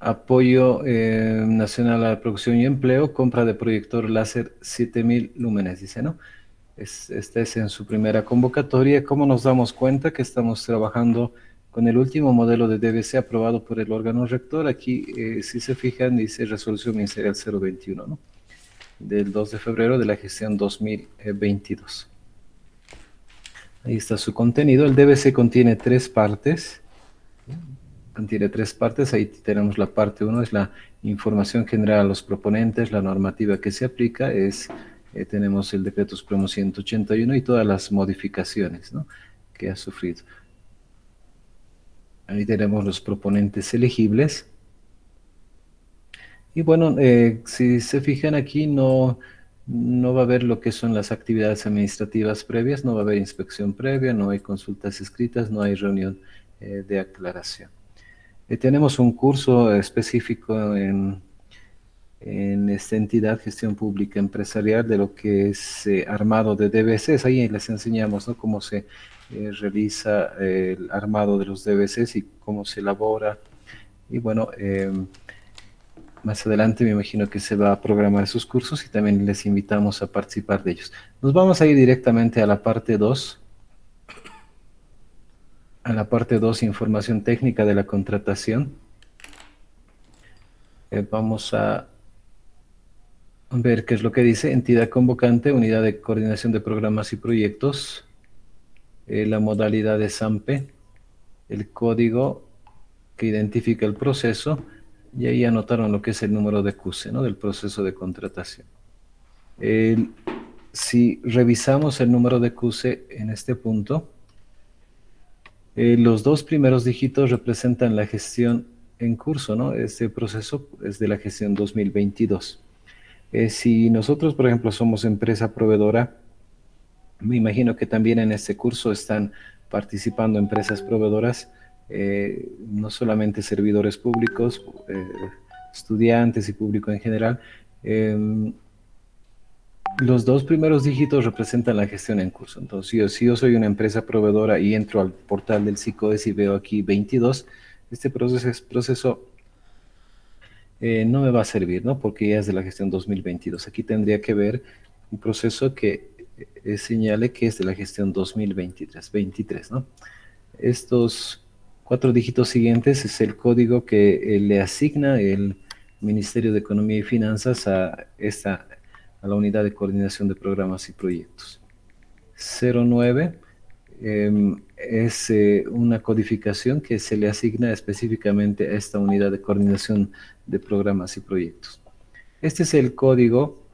Apoyo nacional a la producción y empleo, compra de proyector láser 7000 lúmenes, dice, ¿no? Esta es en su primera convocatoria. ¿Cómo nos damos cuenta que estamos trabajando con el último modelo de DVC aprobado por el órgano rector? Aquí, si se fijan, dice resolución ministerial 021, ¿no? Del 2 de febrero de la gestión 2022. Ahí está su contenido. El DVC contiene tres partes. Ahí tenemos la parte 1, es la información general a los proponentes, la normativa que se aplica, tenemos el decreto supremo 181 y todas las modificaciones, ¿no?, que ha sufrido. Ahí tenemos los proponentes elegibles. Y bueno, si se fijan aquí, no va a haber lo que son las actividades administrativas previas, no va a haber inspección previa, no hay consultas escritas, no hay reunión de aclaración. Tenemos un curso específico en esta entidad, gestión pública empresarial, de lo que es armado de DVCs. Ahí les enseñamos, ¿no?, cómo se realiza el armado de los DVCs y cómo se elabora. Y bueno, más adelante me imagino que se va a programar esos cursos y también les invitamos a participar de ellos. Nos vamos a ir directamente a la parte 2. A la parte 2, información técnica de la contratación. Vamos a ver qué es lo que dice. Entidad convocante, unidad de coordinación de programas y proyectos, la modalidad de SAMPE, el código que identifica el proceso, y ahí anotaron lo que es el número de CUSE, ¿no?, del proceso de contratación. Si revisamos el número de CUSE en este punto, los dos primeros dígitos representan la gestión en curso, ¿no? Este proceso es de la gestión 2022. Si nosotros, por ejemplo, somos empresa proveedora, me imagino que también en este curso están participando empresas proveedoras, no solamente servidores públicos, estudiantes y público en general. Los dos primeros dígitos representan la gestión en curso. Entonces, si yo soy una empresa proveedora y entro al portal del SICOES y veo aquí 22, este proceso no me va a servir, ¿no?, porque ya es de la gestión 2022. Aquí tendría que ver un proceso que señale que es de la gestión 2023, ¿no? Estos 4 dígitos siguientes es el código que le asigna el Ministerio de Economía y Finanzas a la unidad de coordinación de programas y proyectos. 09 es una codificación que se le asigna específicamente a esta unidad de coordinación de programas y proyectos. Este es el código,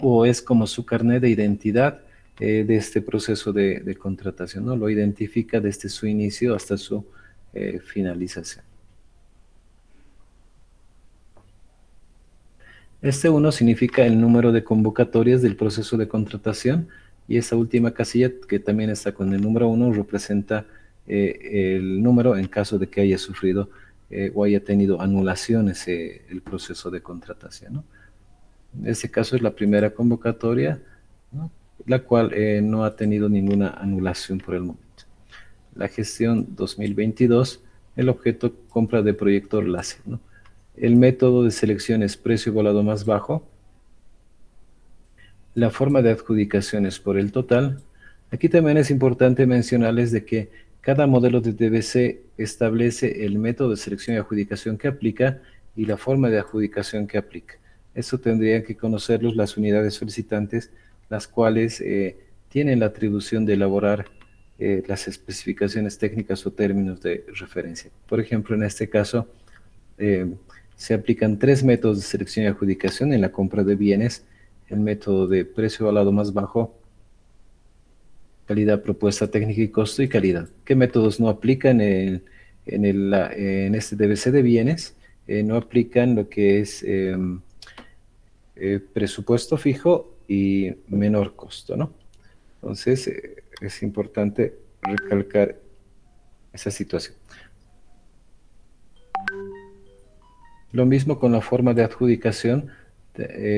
o es como su carnet de identidad de este proceso de contratación, ¿no? Lo identifica desde su inicio hasta su finalización. Este 1 significa el número de convocatorias del proceso de contratación, y esta última casilla, que también está con el número 1, representa el número en caso de que haya sufrido o haya tenido anulaciones el proceso de contratación, ¿no? En este caso es la primera convocatoria, ¿no?, la cual no ha tenido ninguna anulación por el momento. La gestión 2022, el objeto compra de proyector láser, ¿no? El método de selección es precio igualado más bajo. La forma de adjudicación es por el total. Aquí también es importante mencionarles de que cada modelo de DVC establece el método de selección y adjudicación que aplica y la forma de adjudicación que aplica. Eso tendrían que conocerlos las unidades solicitantes, las cuales tienen la atribución de elaborar las especificaciones técnicas o términos de referencia. Por ejemplo, en este caso, se aplican 3 métodos de selección y adjudicación en la compra de bienes: el método de precio igualado más bajo, calidad, propuesta técnica y costo, y calidad. ¿Qué métodos no aplican en este DVC de bienes? No aplican lo que es presupuesto fijo y menor costo, ¿no? Entonces, es importante recalcar esa situación. Lo mismo con la forma de adjudicación,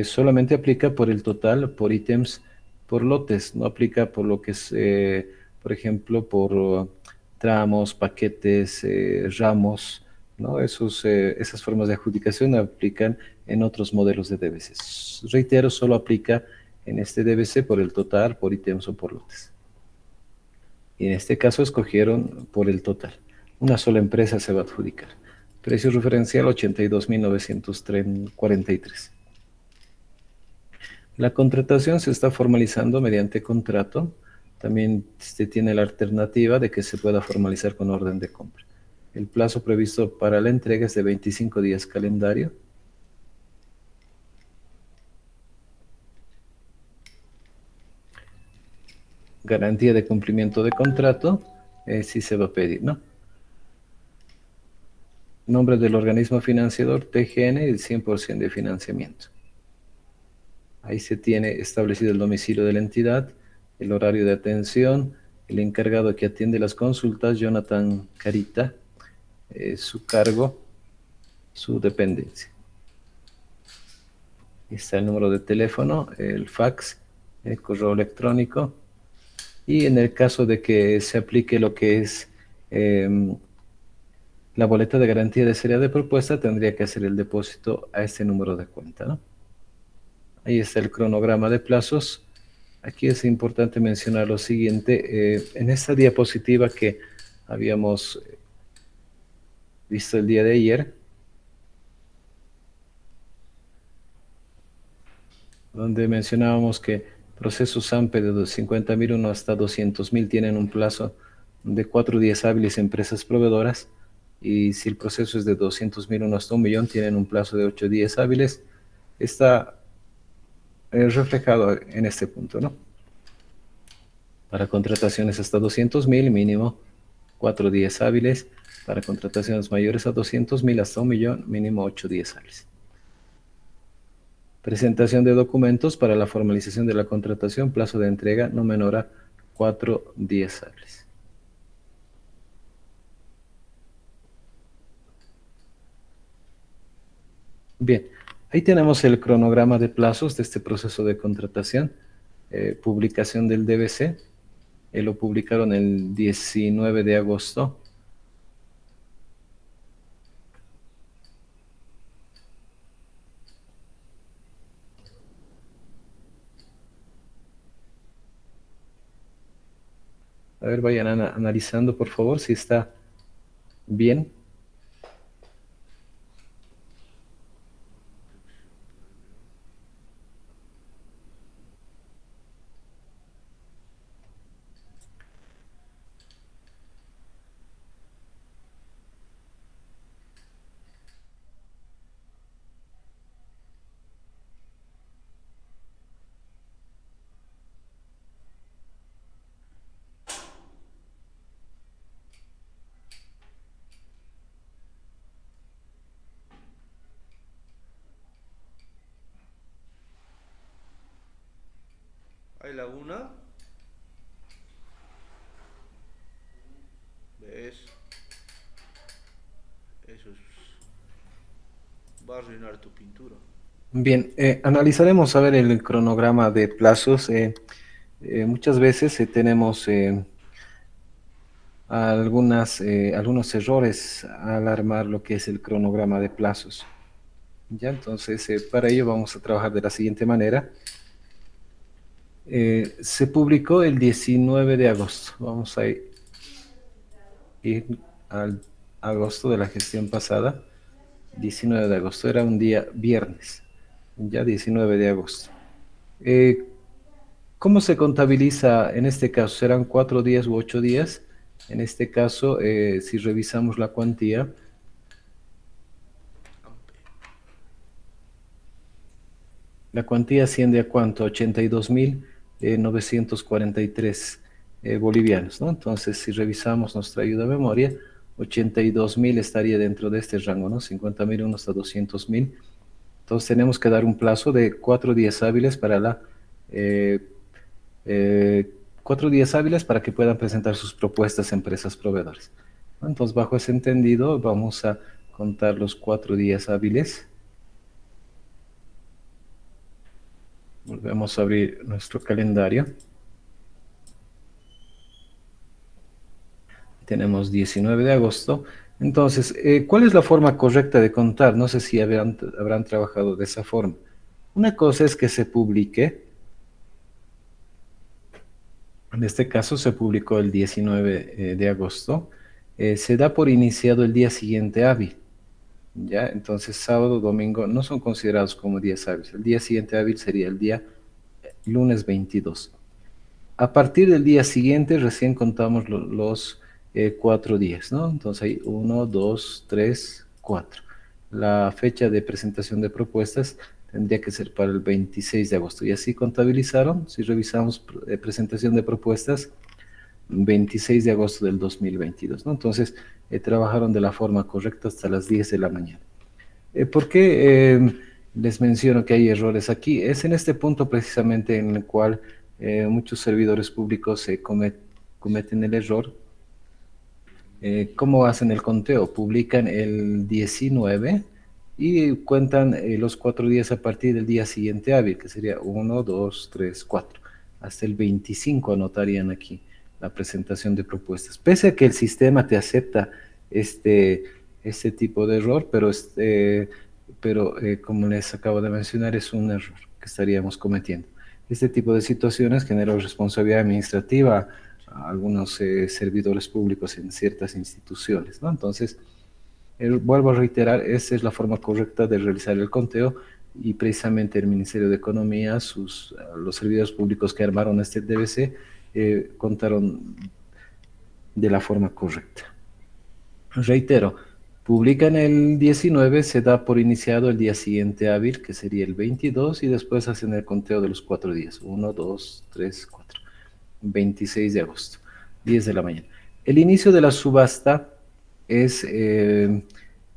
solamente aplica por el total, por ítems, por lotes, no aplica por lo que es, por ejemplo, por tramos, paquetes, ramos, ¿no? Esas formas de adjudicación aplican en otros modelos de DBC. Reitero, solo aplica en este DBC por el total, por ítems o por lotes. Y en este caso escogieron por el total. Una sola empresa se va a adjudicar. Precio referencial 82.943. La contratación se está formalizando mediante contrato. También se tiene la alternativa de que se pueda formalizar con orden de compra. El plazo previsto para la entrega es de 25 días calendario. Garantía de cumplimiento de contrato, sí se va a pedir, ¿no? Nombre del organismo financiador, TGN, el 100% de financiamiento. Ahí se tiene establecido el domicilio de la entidad, el horario de atención, el encargado que atiende las consultas, Jonathan Carita, su cargo, su dependencia. Está el número de teléfono, el fax, el correo electrónico. Y en el caso de que se aplique lo que es la boleta de garantía de serie de propuesta, tendría que hacer el depósito a este número de cuenta, ¿no? Ahí está el cronograma de plazos. Aquí es importante mencionar lo siguiente. En esta diapositiva que habíamos visto el día de ayer, donde mencionábamos que procesos AMPE de 50.001 hasta 200.000 tienen un plazo de 4 días hábiles empresas proveedoras, y si el proceso es de 200.001 hasta 1.000.000 tienen un plazo de 8 días hábiles. Está reflejado en este punto, ¿no? Para contrataciones hasta 200.000, mínimo 4 días hábiles. Para contrataciones mayores a 200.000 hasta 1.000.000, mínimo 8 días hábiles. Presentación de documentos para la formalización de la contratación, plazo de entrega no menor a 4 días hábiles. Bien, ahí tenemos el cronograma de plazos de este proceso de contratación. Publicación del DBC, lo publicaron el 19 de agosto. A ver, vayan analizando, por favor, si está bien. Hay laguna, ¿ves? Eso es, va a arruinar tu pintura. Bien, analizaremos a ver el cronograma de plazos. Muchas veces tenemos algunos errores al armar lo que es el cronograma de plazos. Ya, entonces, para ello vamos a trabajar de la siguiente manera. Se publicó el 19 de agosto. Vamos a ir al agosto de la gestión pasada. 19 de agosto, era un día viernes. Ya 19 de agosto. Eh, ¿Cómo se contabiliza en este caso? ¿Serán 4 días u 8 días? En este caso, si revisamos la cuantía, la cuantía asciende a cuánto? 82.943 bolivianos, ¿no? Entonces, si revisamos nuestra ayuda a memoria, 82.000 estaría dentro de este rango, ¿no? 50.001 hasta 200.000. Entonces, tenemos que dar un plazo de 4 días hábiles para eh, 4 días hábiles para que puedan presentar sus propuestas a empresas proveedores, ¿no? Entonces, bajo ese entendido, vamos a contar los 4 días hábiles. Volvemos a abrir nuestro calendario. Tenemos 19 de agosto. Entonces, ¿cuál es la forma correcta de contar? No sé si habrán trabajado de esa forma. Una cosa es que se publique, en este caso se publicó el 19 de agosto, se da por iniciado el día siguiente hábil, ¿ya? Entonces, sábado, domingo no son considerados como días hábiles. El día siguiente hábil sería el día lunes 22. A partir del día siguiente recién contamos los 4 días, ¿no? Entonces hay 1, 2, 3, 4. La fecha de presentación de propuestas tendría que ser para el 26 de agosto. Y así contabilizaron, si revisamos presentación de propuestas, 26 de agosto del 2022, ¿no? Entonces trabajaron de la forma correcta hasta las 10 de la mañana. ¿Por qué les menciono que hay errores aquí? Es en este punto precisamente en el cual muchos servidores públicos cometen el error. ¿Cómo hacen el conteo? Publican el 19 y cuentan los 4 días a partir del día siguiente hábil, que sería 1, 2, 3, 4. Hasta el 25 anotarían aquí la presentación de propuestas. Pese a que el sistema te acepta este, este tipo de error, pero como les acabo de mencionar, es un error que estaríamos cometiendo. Este tipo de situaciones genera responsabilidad administrativa a algunos servidores públicos en ciertas instituciones, ¿no? Entonces, vuelvo a reiterar, esa es la forma correcta de realizar el conteo y precisamente el Ministerio de Economía, los servidores públicos que armaron este DBC, contaron de la forma correcta. Reitero, publican el 19, se da por iniciado el día siguiente hábil, que sería el 22, y después hacen el conteo de los 4 días, 1, 2, 3, 4. 26 de agosto, 10 de la mañana. El inicio de la subasta es, el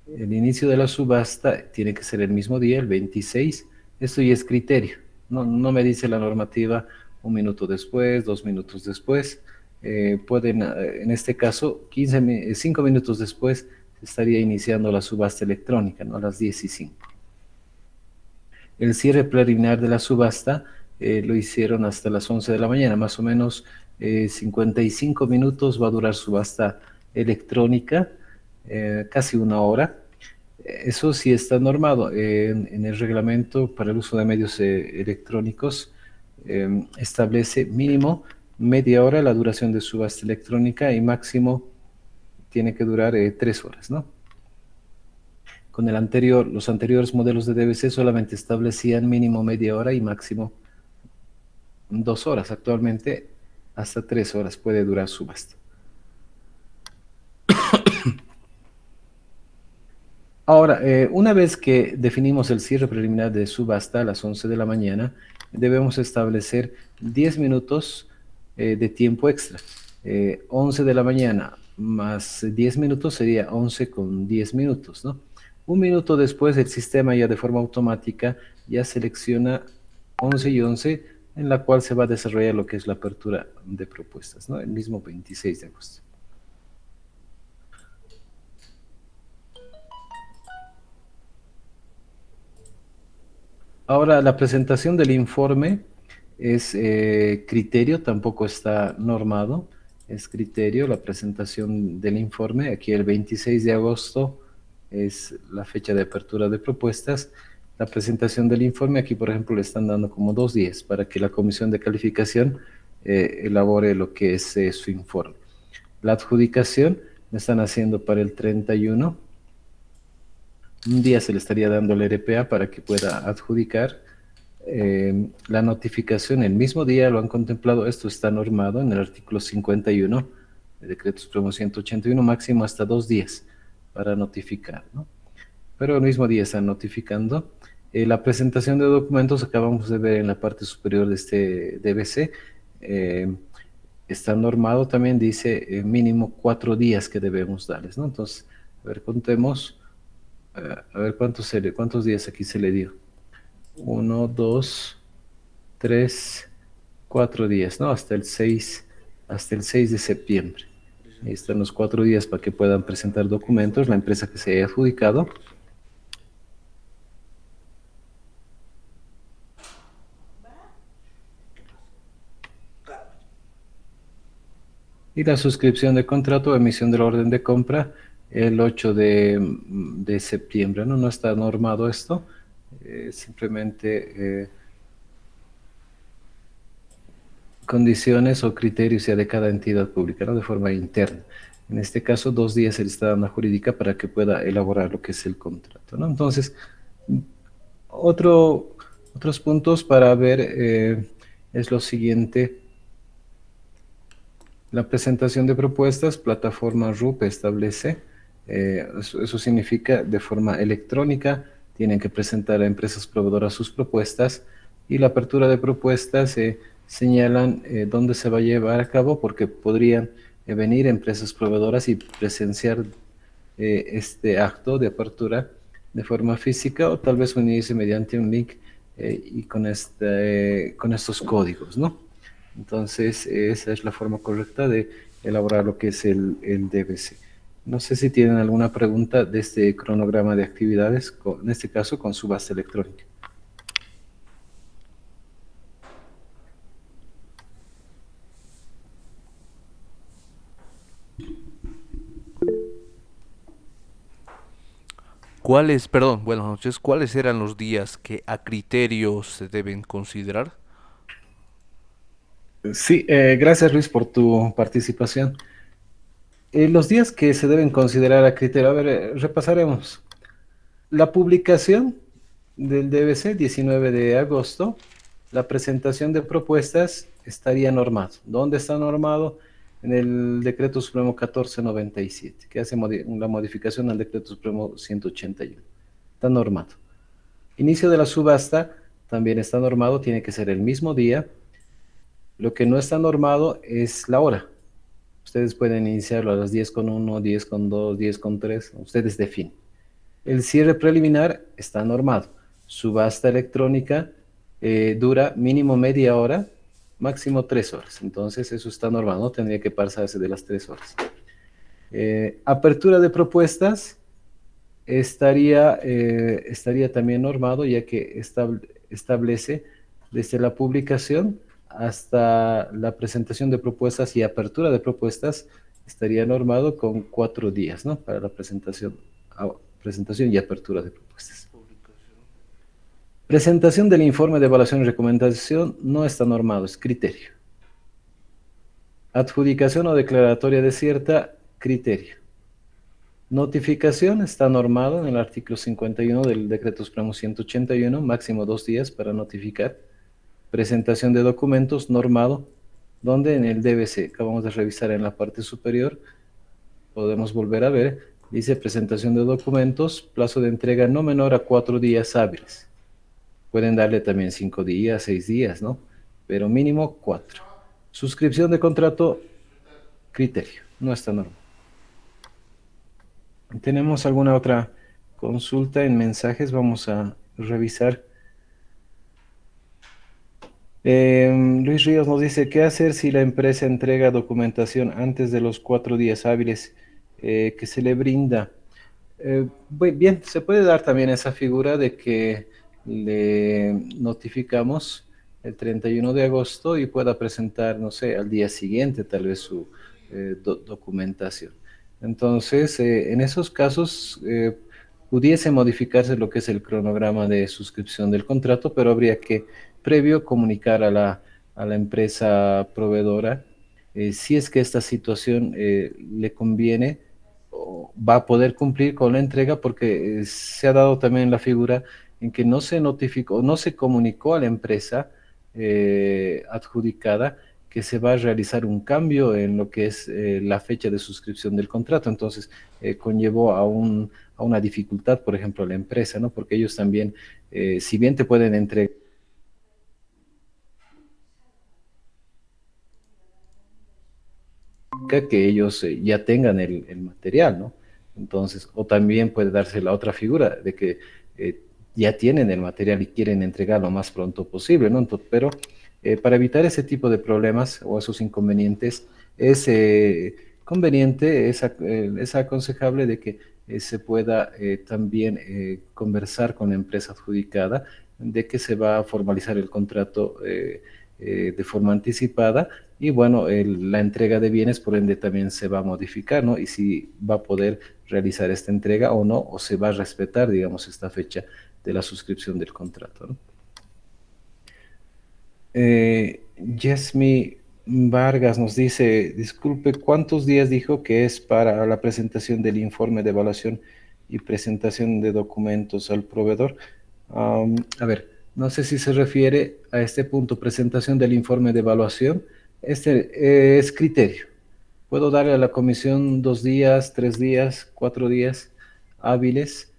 inicio de la subasta tiene que ser el mismo día, el 26. Esto ya es criterio. No me dice la normativa 1 minuto después, 2 minutos después. Pueden, en este caso, 5 minutos después se estaría iniciando la subasta electrónica, ¿no? A las 10:05. El cierre preliminar de la subasta lo hicieron hasta las 11 de la mañana, más o menos 55 minutos va a durar subasta electrónica, casi 1 hora. Eso sí está normado en el reglamento para el uso de medios electrónicos. Establece mínimo media hora la duración de subasta electrónica y máximo tiene que durar 3 horas, ¿no? Con los anteriores modelos de DBC solamente establecían mínimo media hora y máximo 2 horas. Actualmente hasta 3 horas puede durar subasta. Ahora, una vez que definimos el cierre preliminar de subasta a las 11 de la mañana, debemos establecer 10 minutos de tiempo extra. 11 de la mañana más 10 minutos sería 11 con 10 minutos, ¿no? 1 minuto después, el sistema ya de forma automática ya selecciona 11 y 11, en la cual se va a desarrollar lo que es la apertura de propuestas, ¿no? El mismo 26 de agosto. Ahora, la presentación del informe es criterio, tampoco está normado, es criterio la presentación del informe. Aquí el 26 de agosto es la fecha de apertura de propuestas. La presentación del informe, aquí por ejemplo le están dando como 2 días para que la comisión de calificación elabore lo que es su informe. La adjudicación la están haciendo para el 31. Un día se le estaría dando el RPA para que pueda adjudicar. La notificación el mismo día lo han contemplado, esto está normado en el artículo 51 de Decreto Supremo 181, máximo hasta 2 días para notificar, ¿no? Pero el mismo día están notificando. La presentación de documentos acabamos de ver en la parte superior de este DBC. Está normado también, dice mínimo 4 días que debemos darles, ¿no? Entonces, a ver, contemos. A ver cuántos días aquí se le dio. 1, 2, 3, 4 días, ¿no? Hasta el 6 de septiembre. Ahí están los 4 días para que puedan presentar documentos, la empresa que se haya adjudicado. Y la suscripción de contrato, emisión de la orden de compra, el 8 de septiembre, ¿no? No está normado esto, simplemente condiciones o criterios ya de cada entidad pública, ¿no? De forma interna. En este caso, 2 días se le está dando a jurídica para que pueda elaborar lo que es el contrato, ¿no? Entonces, otro, otros puntos para ver es lo siguiente. La presentación de propuestas, plataforma RUP establece, eso significa de forma electrónica, tienen que presentar a empresas proveedoras sus propuestas y la apertura de propuestas señalan dónde se va a llevar a cabo porque podrían venir empresas proveedoras y presenciar este acto de apertura de forma física o tal vez unirse mediante un link y con estos códigos, ¿no? Entonces, esa es la forma correcta de elaborar lo que es el DBC. No sé si tienen alguna pregunta de este cronograma de actividades, en este caso con subasta electrónica. Perdón, buenas noches, cuáles eran los días que a criterio se deben considerar? Sí, gracias Luis por tu participación. Los días que se deben considerar a criterio, a ver, repasaremos. La publicación del DBC, 19 de agosto, la presentación de propuestas estaría normado. ¿Dónde está normado? En el Decreto Supremo 1497, que hace la modificación al Decreto Supremo 181. Está normado. Inicio de la subasta también está normado, tiene que ser el mismo día. Lo que no está normado es la hora. Ustedes pueden iniciarlo a las 10:01, 10:02, 10:03, ustedes definen. El cierre preliminar está normado. Subasta electrónica dura mínimo media hora, máximo 3 horas. Entonces eso está normado, no tendría que pasarse de las 3 horas. Apertura de propuestas estaría también normado, ya que establece desde la publicación hasta la presentación de propuestas y apertura de propuestas, estaría normado con 4 días, ¿no? Para la presentación y apertura de propuestas. Presentación del informe de evaluación y recomendación no está normado, es criterio. Adjudicación o declaratoria desierta, criterio. Notificación está normado en el artículo 51 del Decreto Supremo 181, máximo 2 días para notificar. Presentación de documentos normado, donde en el DBC, acabamos de revisar en la parte superior, podemos volver a ver, dice presentación de documentos, plazo de entrega no menor a 4 días hábiles. Pueden darle también 5 días, 6 días, ¿no? Pero mínimo 4. Suscripción de contrato, criterio, no está normal. ¿Tenemos alguna otra consulta en mensajes? Vamos a revisar. Luis Ríos nos dice, ¿qué hacer si la empresa entrega documentación antes de los 4 días hábiles que se le brinda? Bien, se puede dar también esa figura de que le notificamos el 31 de agosto y pueda presentar, no sé, al día siguiente tal vez su documentación. Entonces, en esos casos, pudiese modificarse lo que es el cronograma de suscripción del contrato, pero habría que previo comunicar a la empresa proveedora si es que esta situación le conviene o va a poder cumplir con la entrega, porque se ha dado también la figura en que no se notificó, no se comunicó a la empresa adjudicada que se va a realizar un cambio en lo que es la fecha de suscripción del contrato. Entonces, conllevó a una dificultad, por ejemplo, a la empresa, ¿no? Porque ellos también, si bien te pueden entregar que ellos ya tengan el material, ¿no? Entonces, o también puede darse la otra figura de que ya tienen el material y quieren entregarlo lo más pronto posible, ¿no? Pero para evitar ese tipo de problemas o esos inconvenientes, es conveniente, es aconsejable de que se pueda también conversar con la empresa adjudicada de que se va a formalizar el contrato de forma anticipada y bueno, la entrega de bienes por ende también se va a modificar, ¿no? Y si va a poder realizar esta entrega o no, o se va a respetar, digamos, esta fecha de la suscripción del contrato, ¿no? Yesmi Vargas nos dice, disculpe, ¿cuántos días dijo que es para la presentación del informe de evaluación y presentación de documentos al proveedor? A ver, no sé si se refiere a este punto, presentación del informe de evaluación. Este es criterio. Puedo darle a la comisión 2 días, 3 días, 4 días hábiles.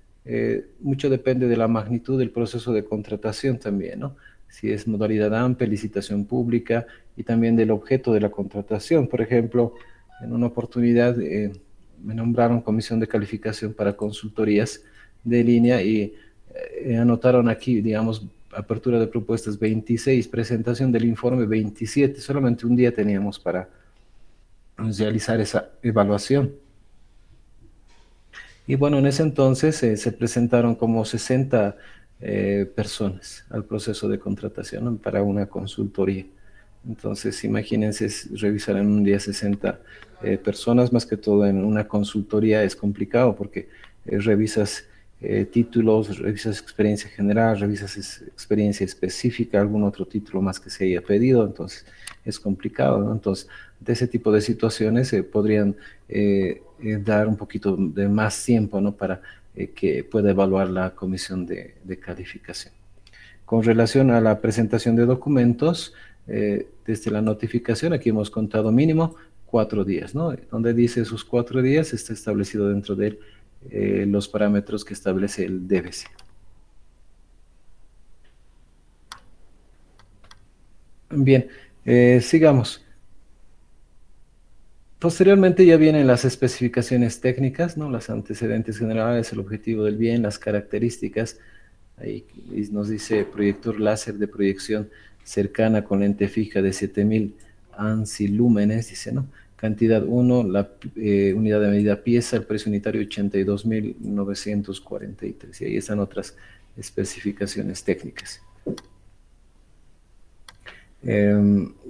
Mucho depende de la magnitud del proceso de contratación también, ¿no? Si es modalidad amplia, licitación pública y también del objeto de la contratación. Por ejemplo, en una oportunidad me nombraron comisión de calificación para consultorías de línea y anotaron aquí, digamos, apertura de propuestas 26, presentación del informe 27. Solamente un día teníamos para realizar esa evaluación. Y bueno, en ese entonces se presentaron como 60 personas al proceso de contratación, ¿no? Para una consultoría. Entonces, imagínense revisar en un día 60 personas, más que todo en una consultoría es complicado porque revisas títulos, revisas experiencia general, revisas experiencia específica, algún otro título más que se haya pedido, entonces es complicado, ¿no? Entonces, de ese tipo de situaciones se podrían dar un poquito de más tiempo, ¿no? Para que pueda evaluar la comisión de calificación. Con relación a la presentación de documentos, desde la notificación, aquí hemos contado mínimo 4 días, ¿no? Donde dice esos 4 días está establecido dentro de los parámetros que establece el DBC. Bien, sigamos. Posteriormente ya vienen las especificaciones técnicas, ¿no? Las antecedentes generales, el objetivo del bien, las características. Ahí nos dice proyector láser de proyección cercana con lente fija de 7000 ANSI lúmenes, dice, ¿no? Cantidad 1, la unidad de medida pieza, el precio unitario 82.943. Y ahí están otras especificaciones técnicas.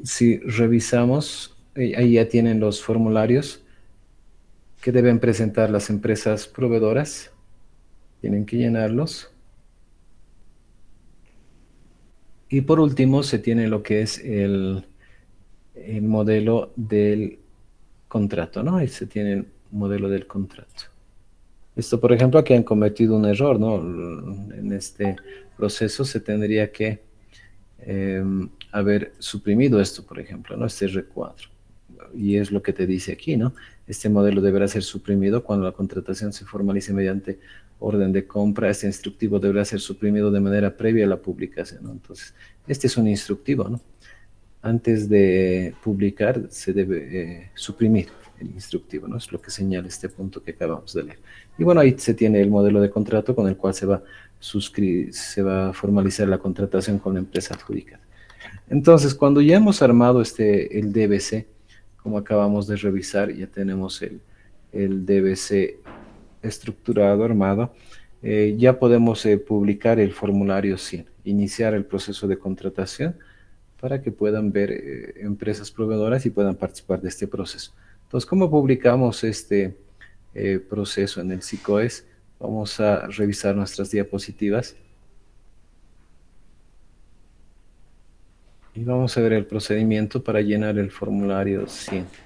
Si revisamos, ahí ya tienen los formularios que deben presentar las empresas proveedoras. Tienen que llenarlos. Y por último, se tiene lo que es el modelo del contrato, ¿no? Ahí se tiene el modelo del contrato. Esto, por ejemplo, aquí han cometido un error, ¿no? En este proceso se tendría que haber suprimido esto, por ejemplo, ¿no? Este recuadro. Y es lo que te dice aquí, ¿no? Este modelo deberá ser suprimido cuando la contratación se formalice mediante orden de compra. Este instructivo deberá ser suprimido de manera previa a la publicación, ¿no? Entonces, este es un instructivo, ¿no? Antes de publicar se debe suprimir el instructivo, ¿no? Es lo que señala este punto que acabamos de leer. Y bueno, ahí se tiene el modelo de contrato con el cual se va a formalizar la contratación con la empresa adjudicada. Entonces, cuando ya hemos armado el DBC, como acabamos de revisar, ya tenemos el DBC estructurado, armado, ya podemos publicar el formulario 100, iniciar el proceso de contratación para que puedan ver empresas proveedoras y puedan participar de este proceso. Entonces, ¿cómo publicamos este proceso en el SICOES? Vamos a revisar nuestras diapositivas y vamos a ver el procedimiento para llenar el formulario 100.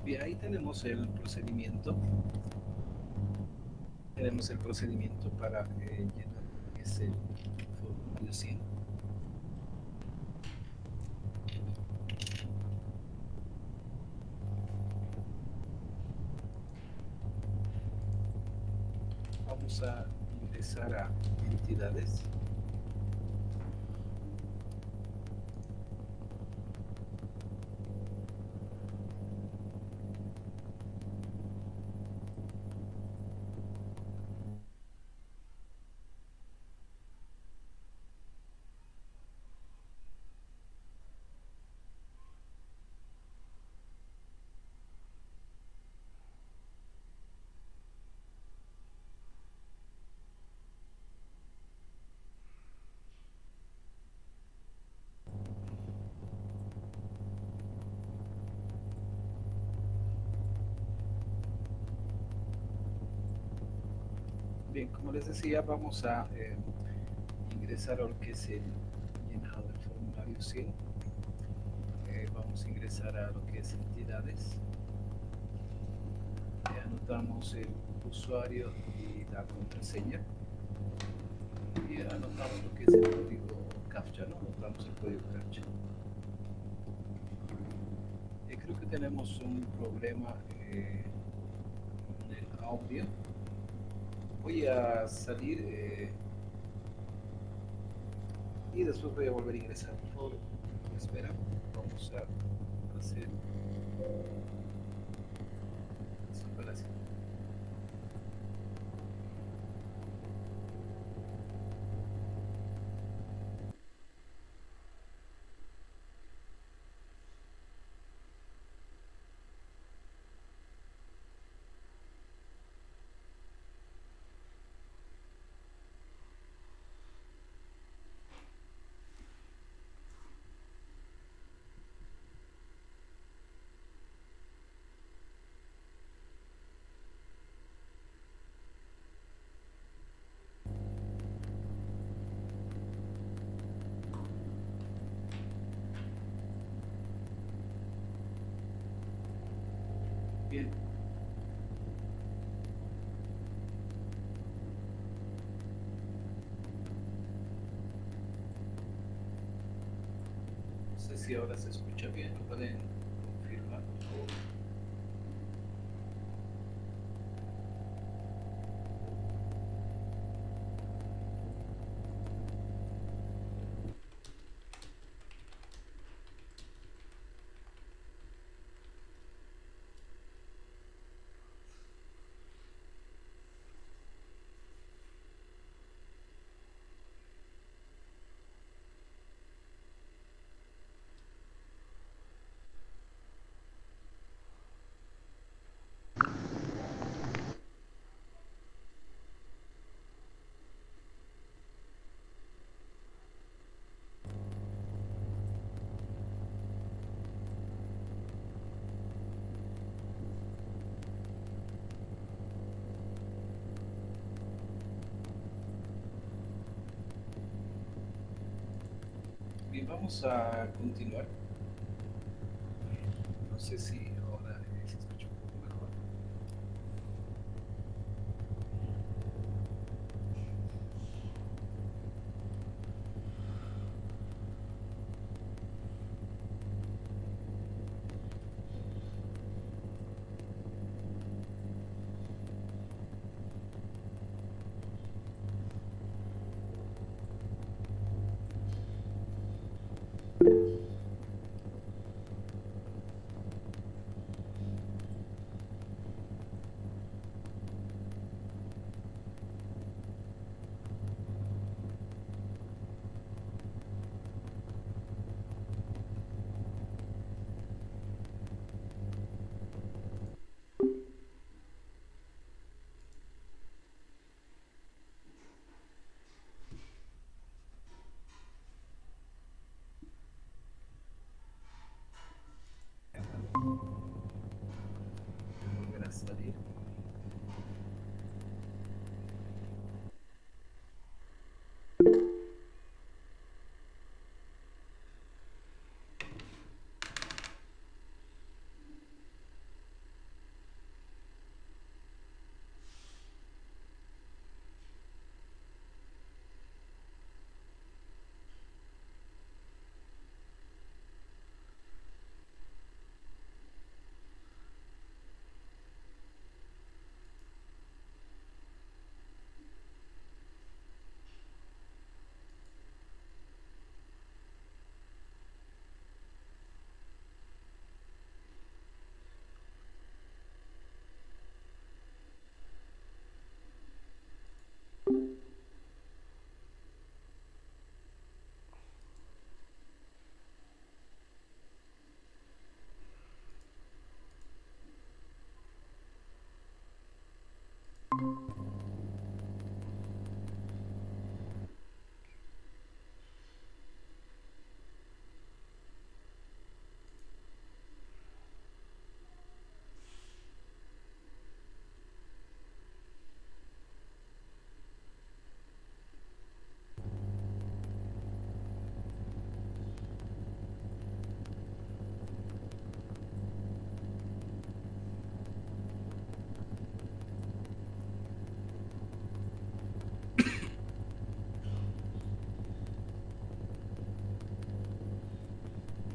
Bien, ahí tenemos el procedimiento. Tenemos el procedimiento para llenar. que es el formulario 100. Vamos a ingresar a entidades. Bien, como les decía, vamos a ingresar a lo que es el llenado del formulario 100. Vamos a ingresar a lo que es entidades. Anotamos el usuario y la contraseña. Y anotamos lo que es el código CAPTCHA, ¿no? Anotamos el código CAPTCHA. Creo que tenemos un problema en el audio. Voy a salir y después voy a volver a ingresar. Por favor, espera. Vamos a hacer separación. Bien. No sé si ahora se escucha bien. ¿Lo pueden confirmar, por favor? Bien, vamos a continuar. No sé si ahora se escucha un poco mejor.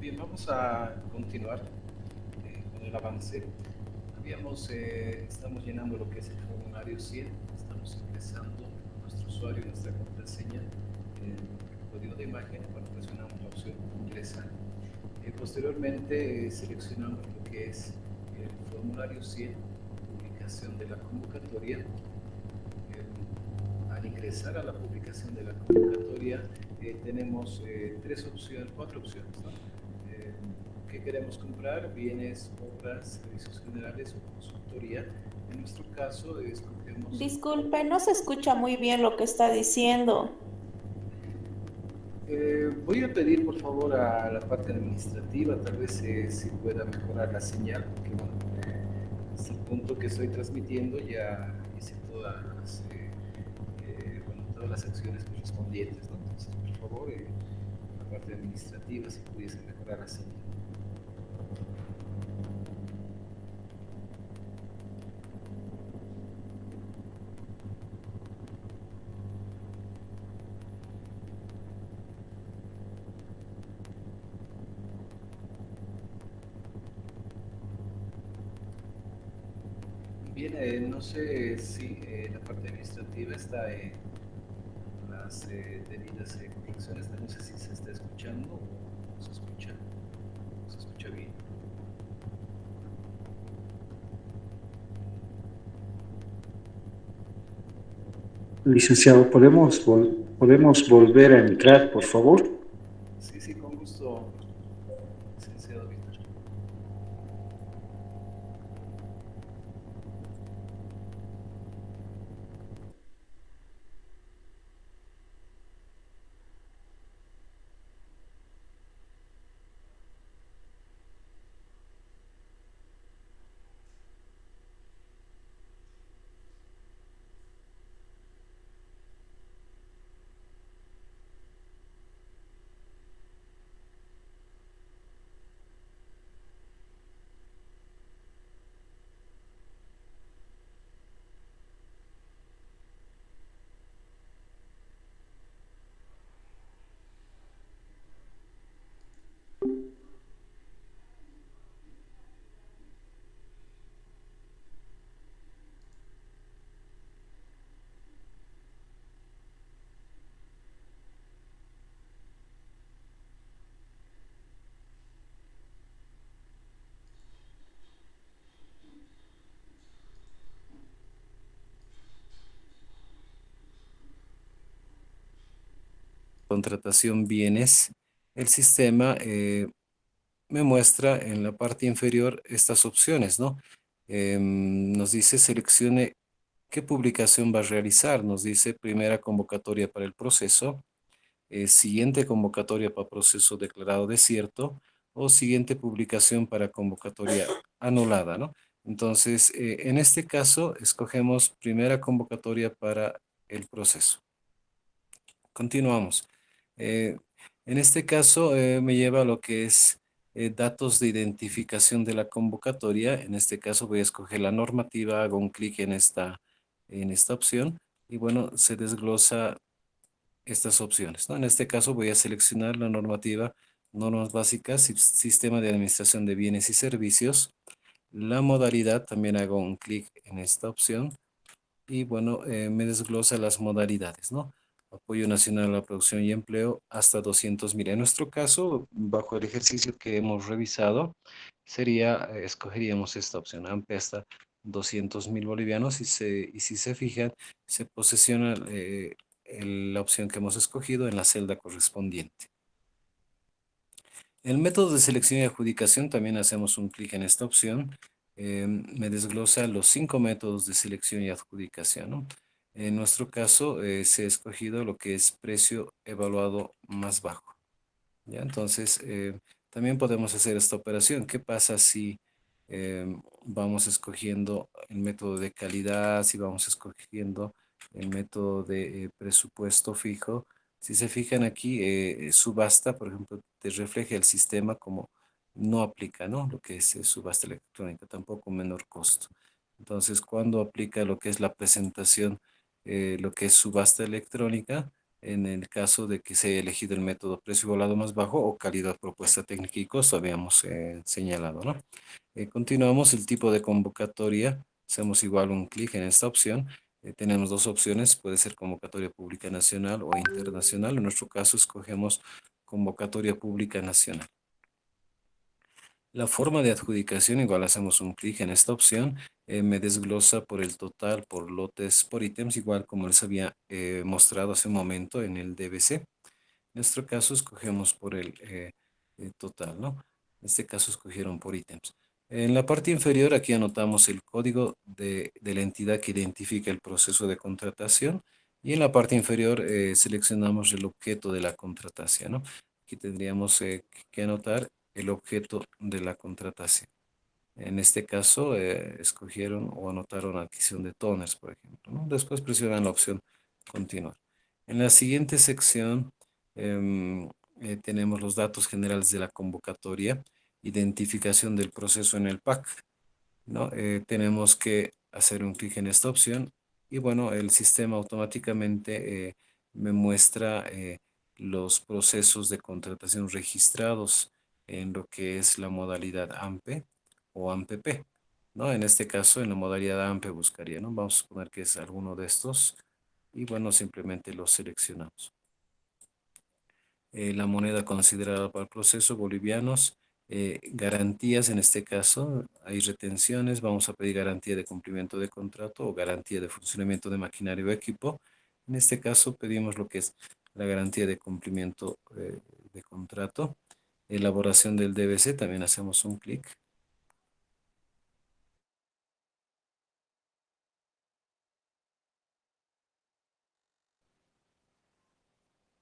Bien, vamos a continuar con el avance. Estamos llenando lo que es el formulario 100, estamos ingresando nuestro usuario, nuestra contraseña, el código de imagen, cuando presionamos la opción ingresar. Posteriormente seleccionamos lo que es el formulario 100, publicación de la convocatoria. Al ingresar a la publicación de la convocatoria tenemos cuatro opciones, ¿no? ¿Qué queremos comprar? Bienes, obras, servicios generales o consultoría. En nuestro caso escogemos... Disculpe, no se escucha muy bien lo que está diciendo. Voy a pedir por favor a la parte administrativa, tal vez se pueda mejorar la señal, porque bueno, hasta el punto que estoy transmitiendo ya hice bueno, todas las acciones correspondientes, ¿no? Entonces, por favor, la parte administrativa, si pudiese mejorar la señal. Bien, no sé si la parte administrativa está en las debidas correcciones, no sé si se está escuchando o no no se escucha bien. Licenciado, ¿podemos volver a entrar, por favor? Sí, sí, con gusto, licenciado Víctor. Contratación bienes, el sistema me muestra en la parte inferior estas opciones, ¿no? Nos dice seleccione qué publicación va a realizar, nos dice primera convocatoria para el proceso, siguiente convocatoria para proceso declarado desierto o siguiente publicación para convocatoria anulada, ¿no? Entonces, en este caso, escogemos primera convocatoria para el proceso. Continuamos. Eh, en este caso me lleva a lo que es datos de identificación de la convocatoria. En este caso voy a escoger la normativa, hago un clic en esta opción y bueno, se desglosa estas opciones, ¿no? En este caso voy a seleccionar la normativa, normas básicas, sistema de administración de bienes y servicios. La modalidad, también hago un clic en esta opción y bueno, me desglosa las modalidades, ¿no? Apoyo nacional a la producción y empleo hasta 200.000. En nuestro caso, bajo el ejercicio que hemos revisado, escogeríamos esta opción, amplia hasta 200.000 bolivianos y si se fijan, se posesiona la opción que hemos escogido en la celda correspondiente. El método de selección y adjudicación, también hacemos un clic en esta opción. me desglosa los 5 métodos de selección y adjudicación, ¿no? En nuestro caso, se ha escogido lo que es precio evaluado más bajo. ¿Ya? Entonces, también podemos hacer esta operación. ¿Qué pasa si vamos escogiendo el método de calidad, si vamos escogiendo el método de presupuesto fijo? Si se fijan aquí, subasta, por ejemplo, te refleja el sistema como no aplica, ¿no? Lo que es subasta electrónica, tampoco menor costo. Entonces, cuando aplica lo que es la presentación, lo que es subasta electrónica, en el caso de que se haya elegido el método precio igualado más bajo o calidad, propuesta técnica y costo, habíamos señalado, ¿no? Continuamos el tipo de convocatoria, hacemos igual un clic en esta opción. Tenemos dos opciones, puede ser convocatoria pública nacional o internacional. En nuestro caso escogemos convocatoria pública nacional. La forma de adjudicación, igual hacemos un clic en esta opción, me desglosa por el total, por lotes, por ítems, igual como les había mostrado hace un momento en el DBC. En nuestro caso escogemos por el total, ¿no? En este caso escogieron por ítems. En la parte inferior aquí anotamos el código de la entidad que identifica el proceso de contratación y en la parte inferior seleccionamos el objeto de la contratación, ¿no? Aquí tendríamos que anotar el objeto de la contratación. En este caso, escogieron o anotaron adquisición de toners, por ejemplo, ¿no? Después presionan la opción continuar. En la siguiente sección tenemos los datos generales de la convocatoria, identificación del proceso en el PAC, ¿no? Tenemos que hacer un clic en esta opción y bueno, el sistema automáticamente me muestra los procesos de contratación registrados en lo que es la modalidad AMPE o AMPP, ¿no? En este caso, en la modalidad AMPE buscaría, ¿no? Vamos a suponer que es alguno de estos y bueno, simplemente lo seleccionamos. La moneda considerada para el proceso, bolivianos, garantías en este caso, hay retenciones, vamos a pedir garantía de cumplimiento de contrato o garantía de funcionamiento de maquinaria o equipo. En este caso pedimos lo que es la garantía de cumplimiento de contrato. Elaboración del DBC, también hacemos un clic.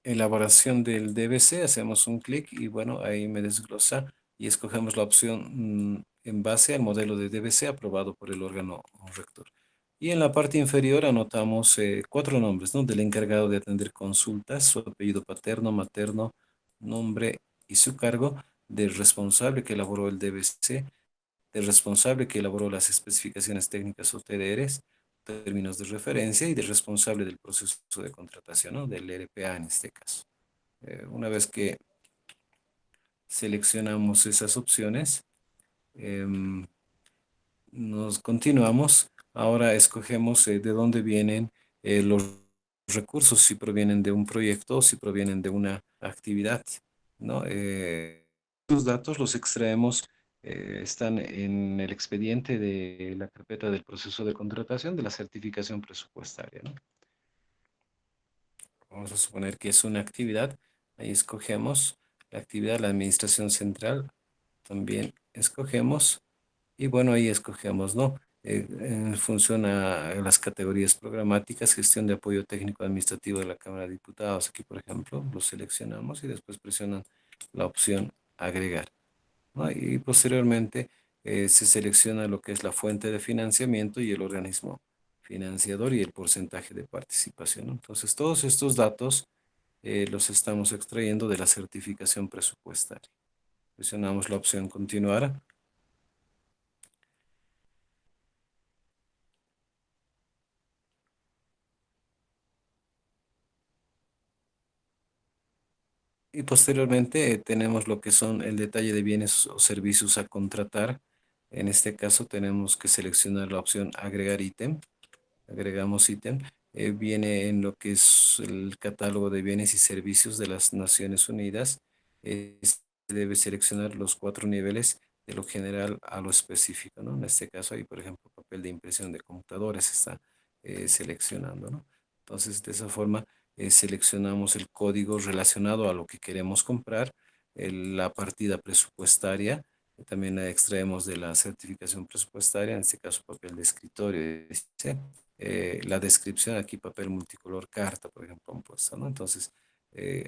Elaboración del DBC, hacemos un clic y bueno, ahí me desglosa y escogemos la opción en base al modelo de DBC aprobado por el órgano rector. Y en la parte inferior anotamos 4 nombres, ¿no? Del encargado de atender consultas, su apellido paterno, materno, nombre y su cargo, del responsable que elaboró el DBC, del responsable que elaboró las especificaciones técnicas o TDRs, términos de referencia y del responsable del proceso de contratación, ¿no? Del RPA en este caso. Una vez que seleccionamos esas opciones, em, nos continuamos. Ahora escogemos de dónde vienen los recursos, si provienen de un proyecto o si provienen de una actividad, ¿no? Los datos los extraemos, están en el expediente de la carpeta del proceso de contratación de la certificación presupuestaria, ¿no? Vamos a suponer que es una actividad. Ahí escogemos la actividad, la administración central. También escogemos. Y bueno, ahí escogemos, ¿no? En función a las categorías programáticas, gestión de apoyo técnico administrativo de la Cámara de Diputados. Aquí, por ejemplo, lo seleccionamos y después presionan la opción agregar, ¿no? Y posteriormente se selecciona lo que es la fuente de financiamiento y el organismo financiador y el porcentaje de participación, ¿no? Entonces, todos estos datos los estamos extrayendo de la certificación presupuestaria. Presionamos la opción continuar. Y posteriormente tenemos lo que son el detalle de bienes o servicios a contratar. En este caso tenemos que seleccionar la opción agregar ítem. Agregamos ítem. Viene en lo que es el catálogo de bienes y servicios de las Naciones Unidas. Se debe seleccionar los 4 niveles de lo general a lo específico, ¿no? En este caso ahí, por ejemplo, papel de impresión de computadores está seleccionando, ¿no? Entonces, de esa forma seleccionamos el código relacionado a lo que queremos comprar, la partida presupuestaria, También la extraemos de la certificación presupuestaria, en este caso papel de escritorio, dice. La descripción aquí, papel multicolor carta, por ejemplo, han puesto, ¿no? Entonces,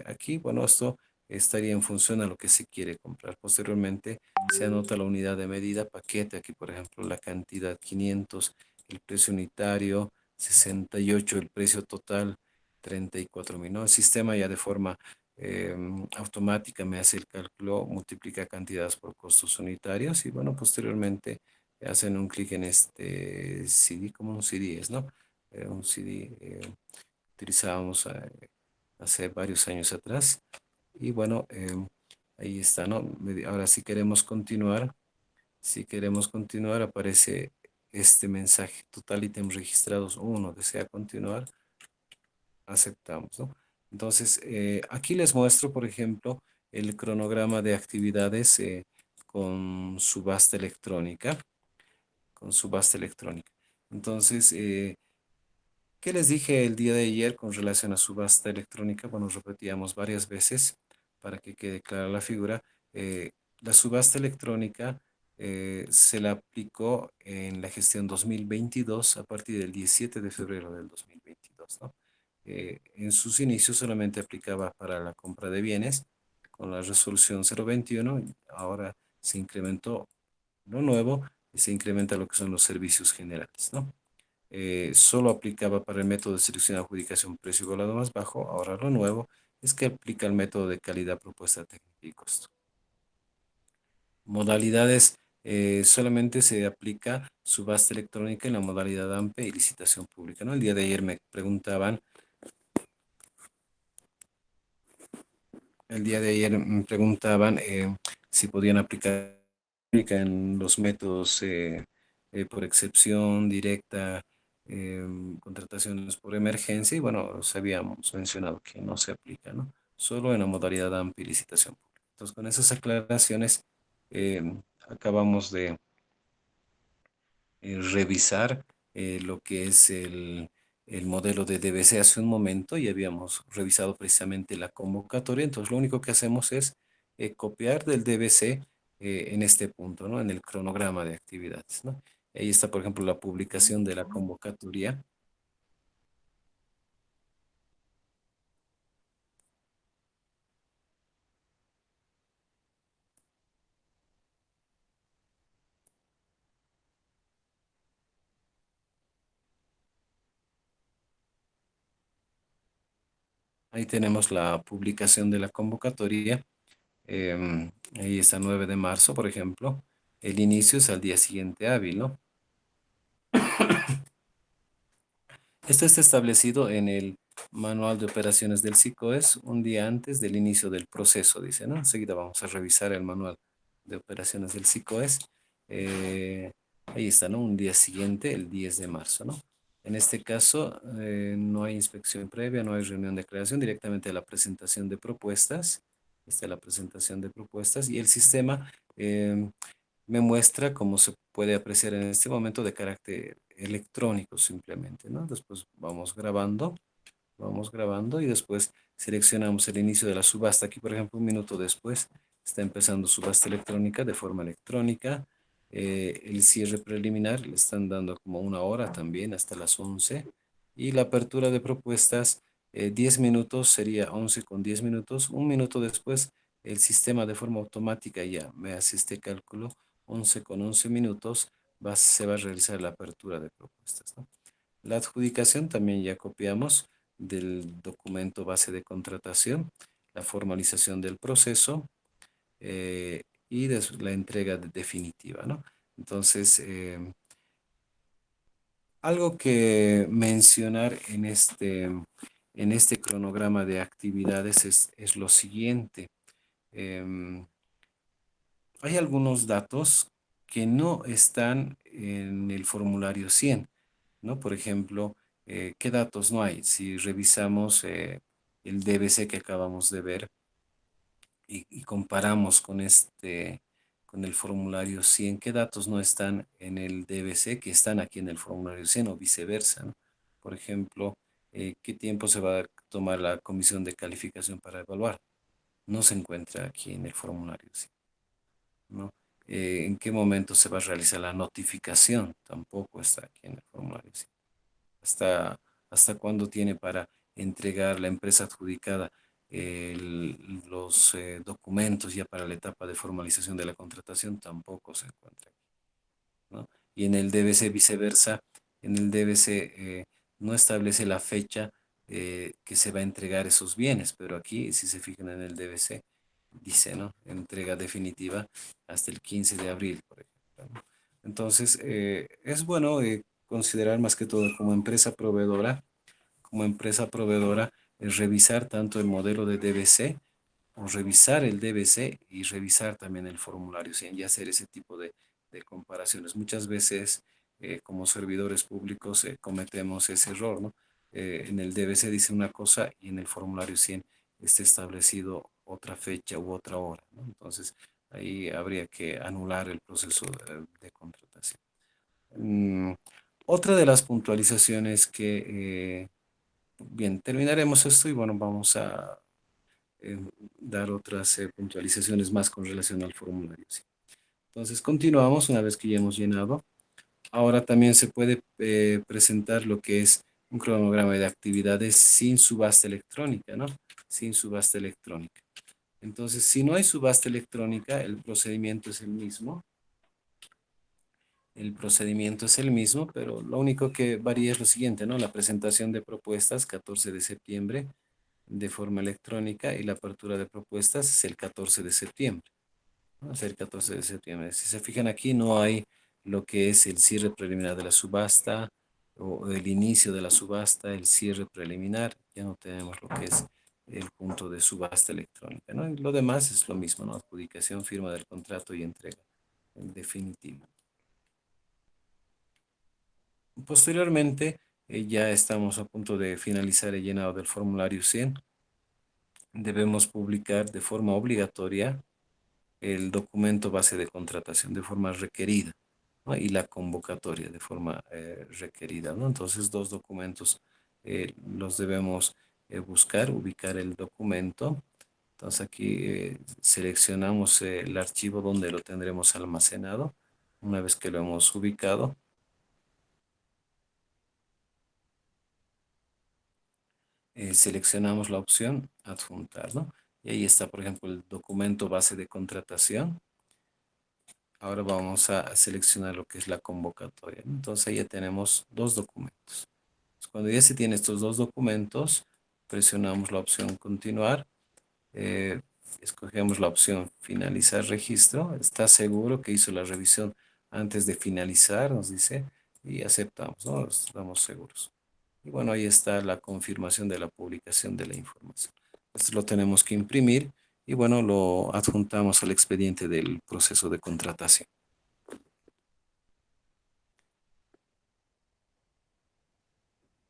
aquí, bueno, esto estaría en función a lo que se quiere comprar. Posteriormente, se anota la unidad de medida, paquete, aquí, por ejemplo, la cantidad 500, el precio unitario, 68, el precio total, 34.000, ¿no? El sistema ya de forma eh, automática me hace el cálculo, multiplica cantidades por costos unitarios y bueno, posteriormente hacen un clic en este CD, como un CD es, ¿no? Un CD utilizábamos hace varios años atrás y bueno, ahí está, ¿no? Ahora si queremos continuar, aparece este mensaje, total ítems registrados uno, desea continuar, aceptamos, ¿no? Entonces, aquí les muestro, por ejemplo, el cronograma de actividades con subasta electrónica, con subasta electrónica. Entonces, ¿qué les dije el día de ayer con relación a subasta electrónica? Bueno, repetíamos varias veces para que quede clara la figura. La subasta electrónica se la aplicó en la gestión 2022 a partir del 17 de febrero del 2022, ¿no? En sus inicios solamente aplicaba para la compra de bienes con la resolución 021. Ahora se incrementó lo nuevo y se incrementa lo que son los servicios generales, ¿no? Solo aplicaba para el método de selección de adjudicación precio igualado más bajo. Ahora lo nuevo es que aplica el método de calidad, propuesta técnica y costo. Modalidades, solamente se aplica subasta electrónica en la modalidad AMPE y licitación pública, ¿no? El día de ayer me preguntaban, si podían aplicar en los métodos por excepción directa, contrataciones por emergencia, y bueno, habíamos mencionado que no se aplica, ¿no? Solo en la modalidad amplia y licitación pública. Entonces, con esas aclaraciones, eh, acabamos de revisar lo que es el modelo de DBC hace un momento y habíamos revisado precisamente la convocatoria. Entonces, lo único que hacemos es copiar del DBC en este punto, ¿no? En el cronograma de actividades, ¿no? Ahí está, por ejemplo, la publicación de la convocatoria. Ahí tenemos la publicación de la convocatoria. Ahí está 9 de marzo, por ejemplo. El inicio es al día siguiente hábil, ¿no? Esto está establecido en el manual de operaciones del SICOES un día antes del inicio del proceso, dice, ¿no? Enseguida vamos a revisar el manual de operaciones del SICOES. Ahí está, ¿no? Un día siguiente, el 10 de marzo, ¿no? En este caso, no hay inspección previa, no hay reunión de creación, directamente a la presentación de propuestas. Esta es la presentación de propuestas y el sistema me muestra, como se puede apreciar en este momento, de carácter electrónico simplemente, ¿no? Después vamos grabando y después seleccionamos el inicio de la subasta. Aquí, por ejemplo, un minuto después está empezando subasta electrónica de forma electrónica. El cierre preliminar le están dando como una hora también, hasta las 11. Y la apertura de propuestas, 10 minutos, sería 11 con 10 minutos. Un minuto después, el sistema de forma automática ya me hace este cálculo. 11 con 11 minutos se va a realizar la apertura de propuestas, ¿no? La adjudicación también ya copiamos del documento base de contratación, la formalización del proceso y la entrega definitiva, ¿no? Entonces, algo que mencionar en este cronograma de actividades es lo siguiente. Em, Hay algunos datos que no están en el formulario 100, ¿no? Por ejemplo, ¿qué datos no hay? Si revisamos el DBC que acabamos de ver y comparamos con el formulario 100, ¿qué datos no están en el DBC que están aquí en el formulario 100 o viceversa, ¿no? Por ejemplo, ¿qué tiempo se va a tomar la comisión de calificación para evaluar? No se encuentra aquí en el formulario 100, ¿no? ¿En qué momento se va a realizar la notificación? Tampoco está aquí en el formulario 100. Hasta, hasta cuándo tiene para entregar la empresa adjudicada los documentos ya para la etapa de formalización de la contratación, tampoco se encuentra aquí, ¿no? Y en el DBC viceversa, en el DBC no establece la fecha que se va a entregar esos bienes, pero aquí, si se fijan en el DBC, dice, ¿no? Entrega definitiva hasta el 15 de abril, por ejemplo, ¿no? Entonces, es bueno considerar más que todo como empresa proveedora, revisar tanto el modelo de DBC o revisar el DBC y revisar también el formulario 100 y hacer ese tipo de comparaciones. Muchas veces, como servidores públicos, cometemos ese error, ¿no? En el DBC dice una cosa y en el formulario 100 está establecido otra fecha u otra hora, ¿no? Entonces, ahí habría que anular el proceso de contratación. Mm, Otra de las puntualizaciones bien, terminaremos esto y bueno, vamos a eh, dar otras puntualizaciones más con relación al formulario. ¿Sí? Entonces, continuamos una vez que ya hemos llenado. Ahora también se puede presentar lo que es un cronograma de actividades sin subasta electrónica, ¿no? Sin subasta electrónica. Entonces, si no hay subasta electrónica, el procedimiento es el mismo. El procedimiento es el mismo, pero lo único que varía es lo siguiente, ¿no? La presentación de propuestas, 14 de septiembre, de forma electrónica, y la apertura de propuestas es el 14 de septiembre, ¿no? Es el 14 de septiembre. Si se fijan aquí, no hay lo que es el cierre preliminar de la subasta o el inicio de la subasta, el cierre preliminar. Ya no tenemos lo que es el punto de subasta electrónica, ¿no? Y lo demás es lo mismo, ¿no? Adjudicación, firma del contrato y entrega en definitiva. Posteriormente, ya estamos a punto de finalizar el llenado del formulario 100. Debemos publicar de forma obligatoria el documento base de contratación de forma requerida, ¿no? Y la convocatoria de forma requerida, ¿no? Entonces, dos documentos los debemos buscar, ubicar el documento. Entonces, aquí seleccionamos el archivo donde lo tendremos almacenado. Una vez que lo hemos ubicado, seleccionamos la opción adjuntar, ¿no? Y ahí está, por ejemplo, el documento base de contratación. Ahora vamos a seleccionar lo que es la convocatoria, ¿no? Entonces ahí ya tenemos dos documentos. Cuando ya se tiene estos dos documentos, presionamos la opción continuar, eh, escogemos la opción finalizar registro. Está seguro que hizo la revisión antes de finalizar, nos dice, y aceptamos, ¿no? Estamos seguros. Y bueno, ahí está la confirmación de la publicación de la información. Esto lo tenemos que imprimir y bueno, lo adjuntamos al expediente del proceso de contratación.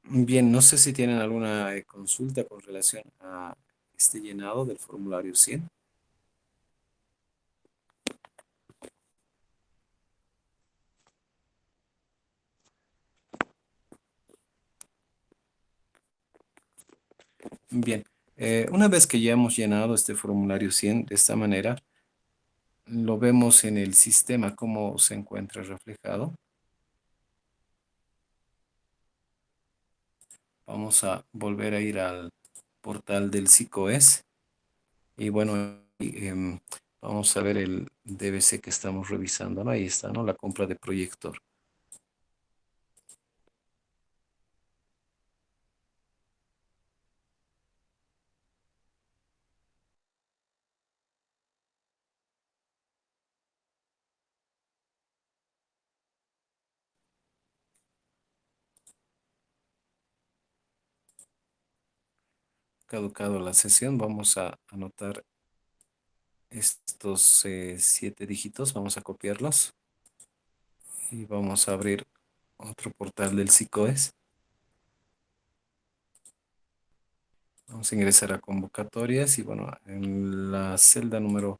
Bien, no sé si tienen alguna consulta con relación a este llenado del formulario 100. Bien, una vez que ya hemos llenado este formulario 100 de esta manera, lo vemos en el sistema cómo se encuentra reflejado. Vamos a volver a ir al portal del SICOES y bueno, vamos a ver el DBC que estamos revisando, ¿no? Ahí está, ¿no? La compra de proyector. Caducado la sesión, vamos a anotar estos 7 dígitos, vamos a copiarlos y vamos a abrir otro portal del SICOES. Vamos a ingresar a convocatorias y bueno, en la celda número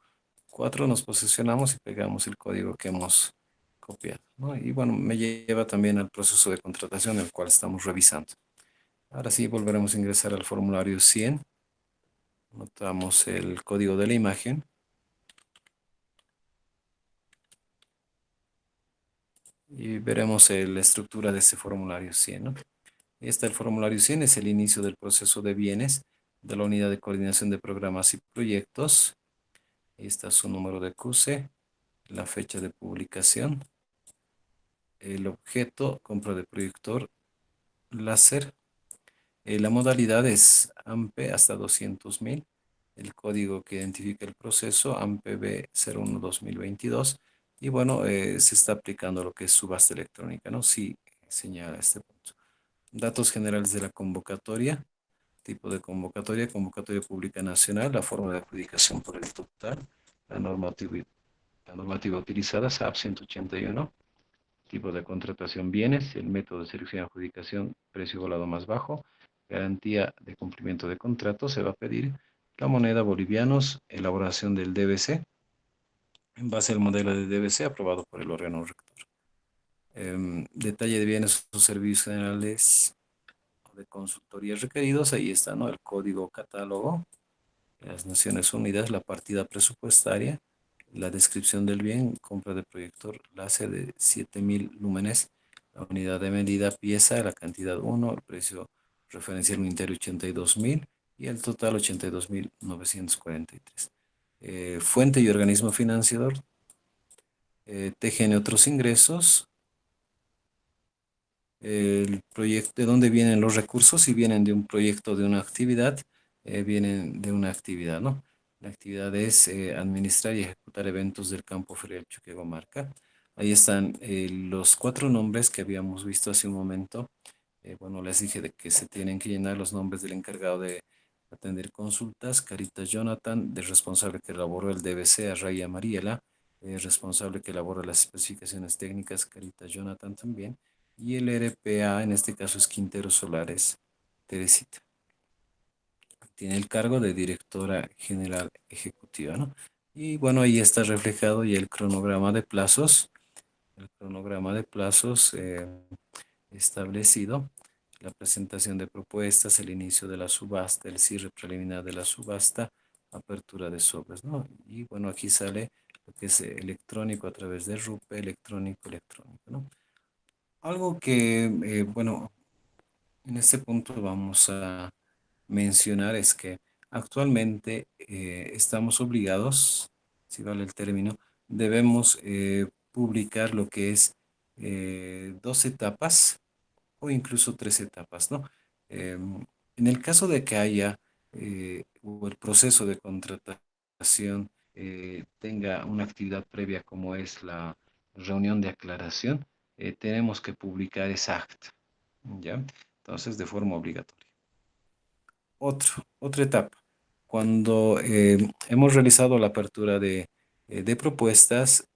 4 nos posicionamos y pegamos el código que hemos copiado, ¿no? Y bueno, me lleva también al proceso de contratación, el cual estamos revisando. Ahora sí, volveremos a ingresar al formulario 100. Notamos el código de la imagen. Y veremos la estructura de este formulario 100, ¿no? El formulario 100 es el inicio del proceso de bienes de la unidad de coordinación de programas y proyectos. Ahí está su número de CUSE, la fecha de publicación, el objeto, compra de proyector láser. La modalidad es AMPE hasta 200.000. El código que identifica el proceso, AMPE B01-2022. Y bueno, se está aplicando lo que es subasta electrónica, ¿no? Sí, señala este punto. Datos generales de la convocatoria. Tipo de convocatoria, convocatoria pública nacional, la forma de adjudicación por el total, la normativa, la normativa utilizada, SAP 181, tipo de contratación bienes, el método de selección y adjudicación, precio volado más bajo, garantía de cumplimiento de contrato, se va a pedir la moneda bolivianos, elaboración del DBC, en base al modelo de DBC aprobado por el órgano rector. Detalle de bienes o servicios generales o de consultoría requeridos, ahí está, ¿no? El código catálogo, las Naciones Unidas, la partida presupuestaria, la descripción del bien, compra de proyector láser de 7.000 lúmenes, la unidad de medida pieza, la cantidad 1, el precio referencial unitario 82.000 y el total 82.943. Fuente y organismo financiador, TGN otros ingresos, el proyecto, de dónde vienen los recursos, si vienen de un proyecto, de una actividad, vienen de una actividad, ¿no? La actividad es administrar y ejecutar eventos del campo ferial Chuquiaguamarca. Ahí están los 4 nombres que habíamos visto hace un momento. Bueno, les dije de que se tienen que llenar los nombres del encargado de atender consultas, Carita Jonathan, del responsable que elaboró el DBC, Raya Mariela, responsable que elabora las especificaciones técnicas, Carita Jonathan también, y el RPA, en este caso es Quintero Solares, Teresita. Tiene el cargo de directora general ejecutiva, ¿no? Y bueno, ahí está reflejado ya el cronograma de plazos, establecido, la presentación de propuestas, el inicio de la subasta, el cierre preliminar de la subasta, apertura de sobres, ¿no? Y bueno, aquí sale lo que es electrónico a través de RUPE, electrónico, ¿no? Algo que, bueno, en este punto vamos a mencionar es que actualmente estamos obligados, si vale el término, debemos publicar lo que es 2 etapas o incluso 3 etapas, ¿no? En el caso de que haya o el proceso de contratación tenga una actividad previa como es la reunión de aclaración, tenemos que publicar esa acta, ¿ya? Entonces, de forma obligatoria. Otra etapa. Cuando hemos realizado la apertura de propuestas,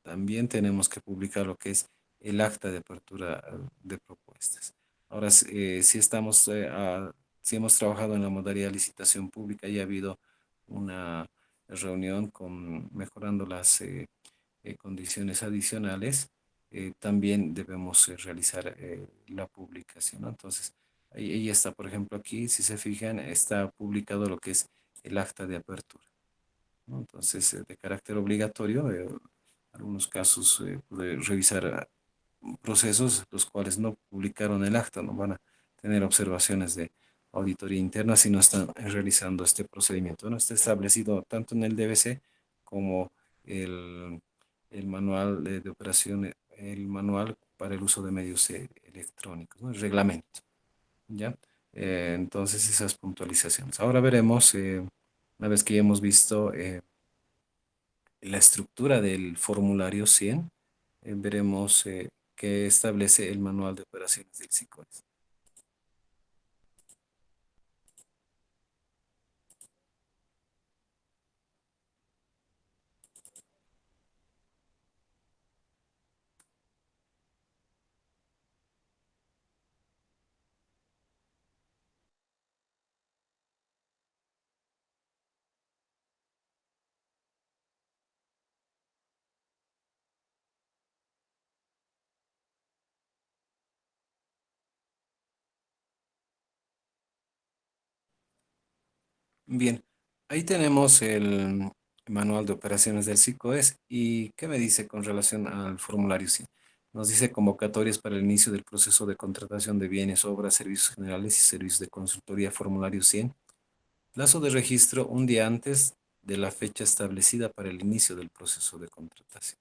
también tenemos que publicar lo que es el acta de apertura de propuestas. Ahora, si hemos trabajado en la modalidad de licitación pública y ha habido una reunión con mejorando las condiciones adicionales, también debemos realizar la publicación, ¿no? Entonces, ahí está, por ejemplo, aquí, si se fijan, está publicado lo que es el acta de apertura, ¿no? Entonces, de carácter obligatorio, algunos casos puede revisar procesos los cuales no publicaron el acta, no van a tener observaciones de auditoría interna si no están realizando este procedimiento. No está establecido tanto en el DBC como el, el manual de operación, el manual para el uso de medios electrónicos, ¿no? El reglamento, ¿ya? Entonces, esas puntualizaciones. Ahora veremos, una vez que ya hemos visto la estructura del formulario 100, veremos qué establece el manual de operaciones del SICOES. Bien, ahí tenemos el manual de operaciones del SICOES y qué me dice con relación al formulario 100. Nos dice convocatorias para el inicio del proceso de contratación de bienes, obras, servicios generales y servicios de consultoría, formulario 100. Plazo de registro un día antes de la fecha establecida para el inicio del proceso de contratación.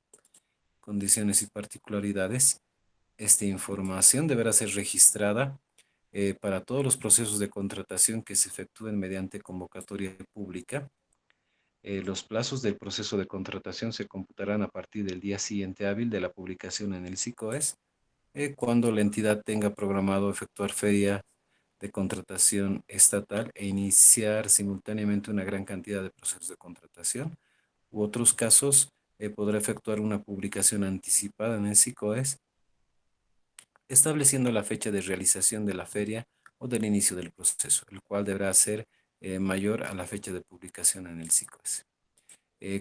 Condiciones y particularidades. Esta información deberá ser registrada para todos los procesos de contratación que se efectúen mediante convocatoria pública. Los plazos del proceso de contratación se computarán a partir del día siguiente hábil de la publicación en el SICOES, cuando la entidad tenga programado efectuar feria de contratación estatal e iniciar simultáneamente una gran cantidad de procesos de contratación. U otros casos, podrá efectuar una publicación anticipada en el SICOES, estableciendo la fecha de realización de la feria o del inicio del proceso, el cual deberá ser mayor a la fecha de publicación en el SICOES.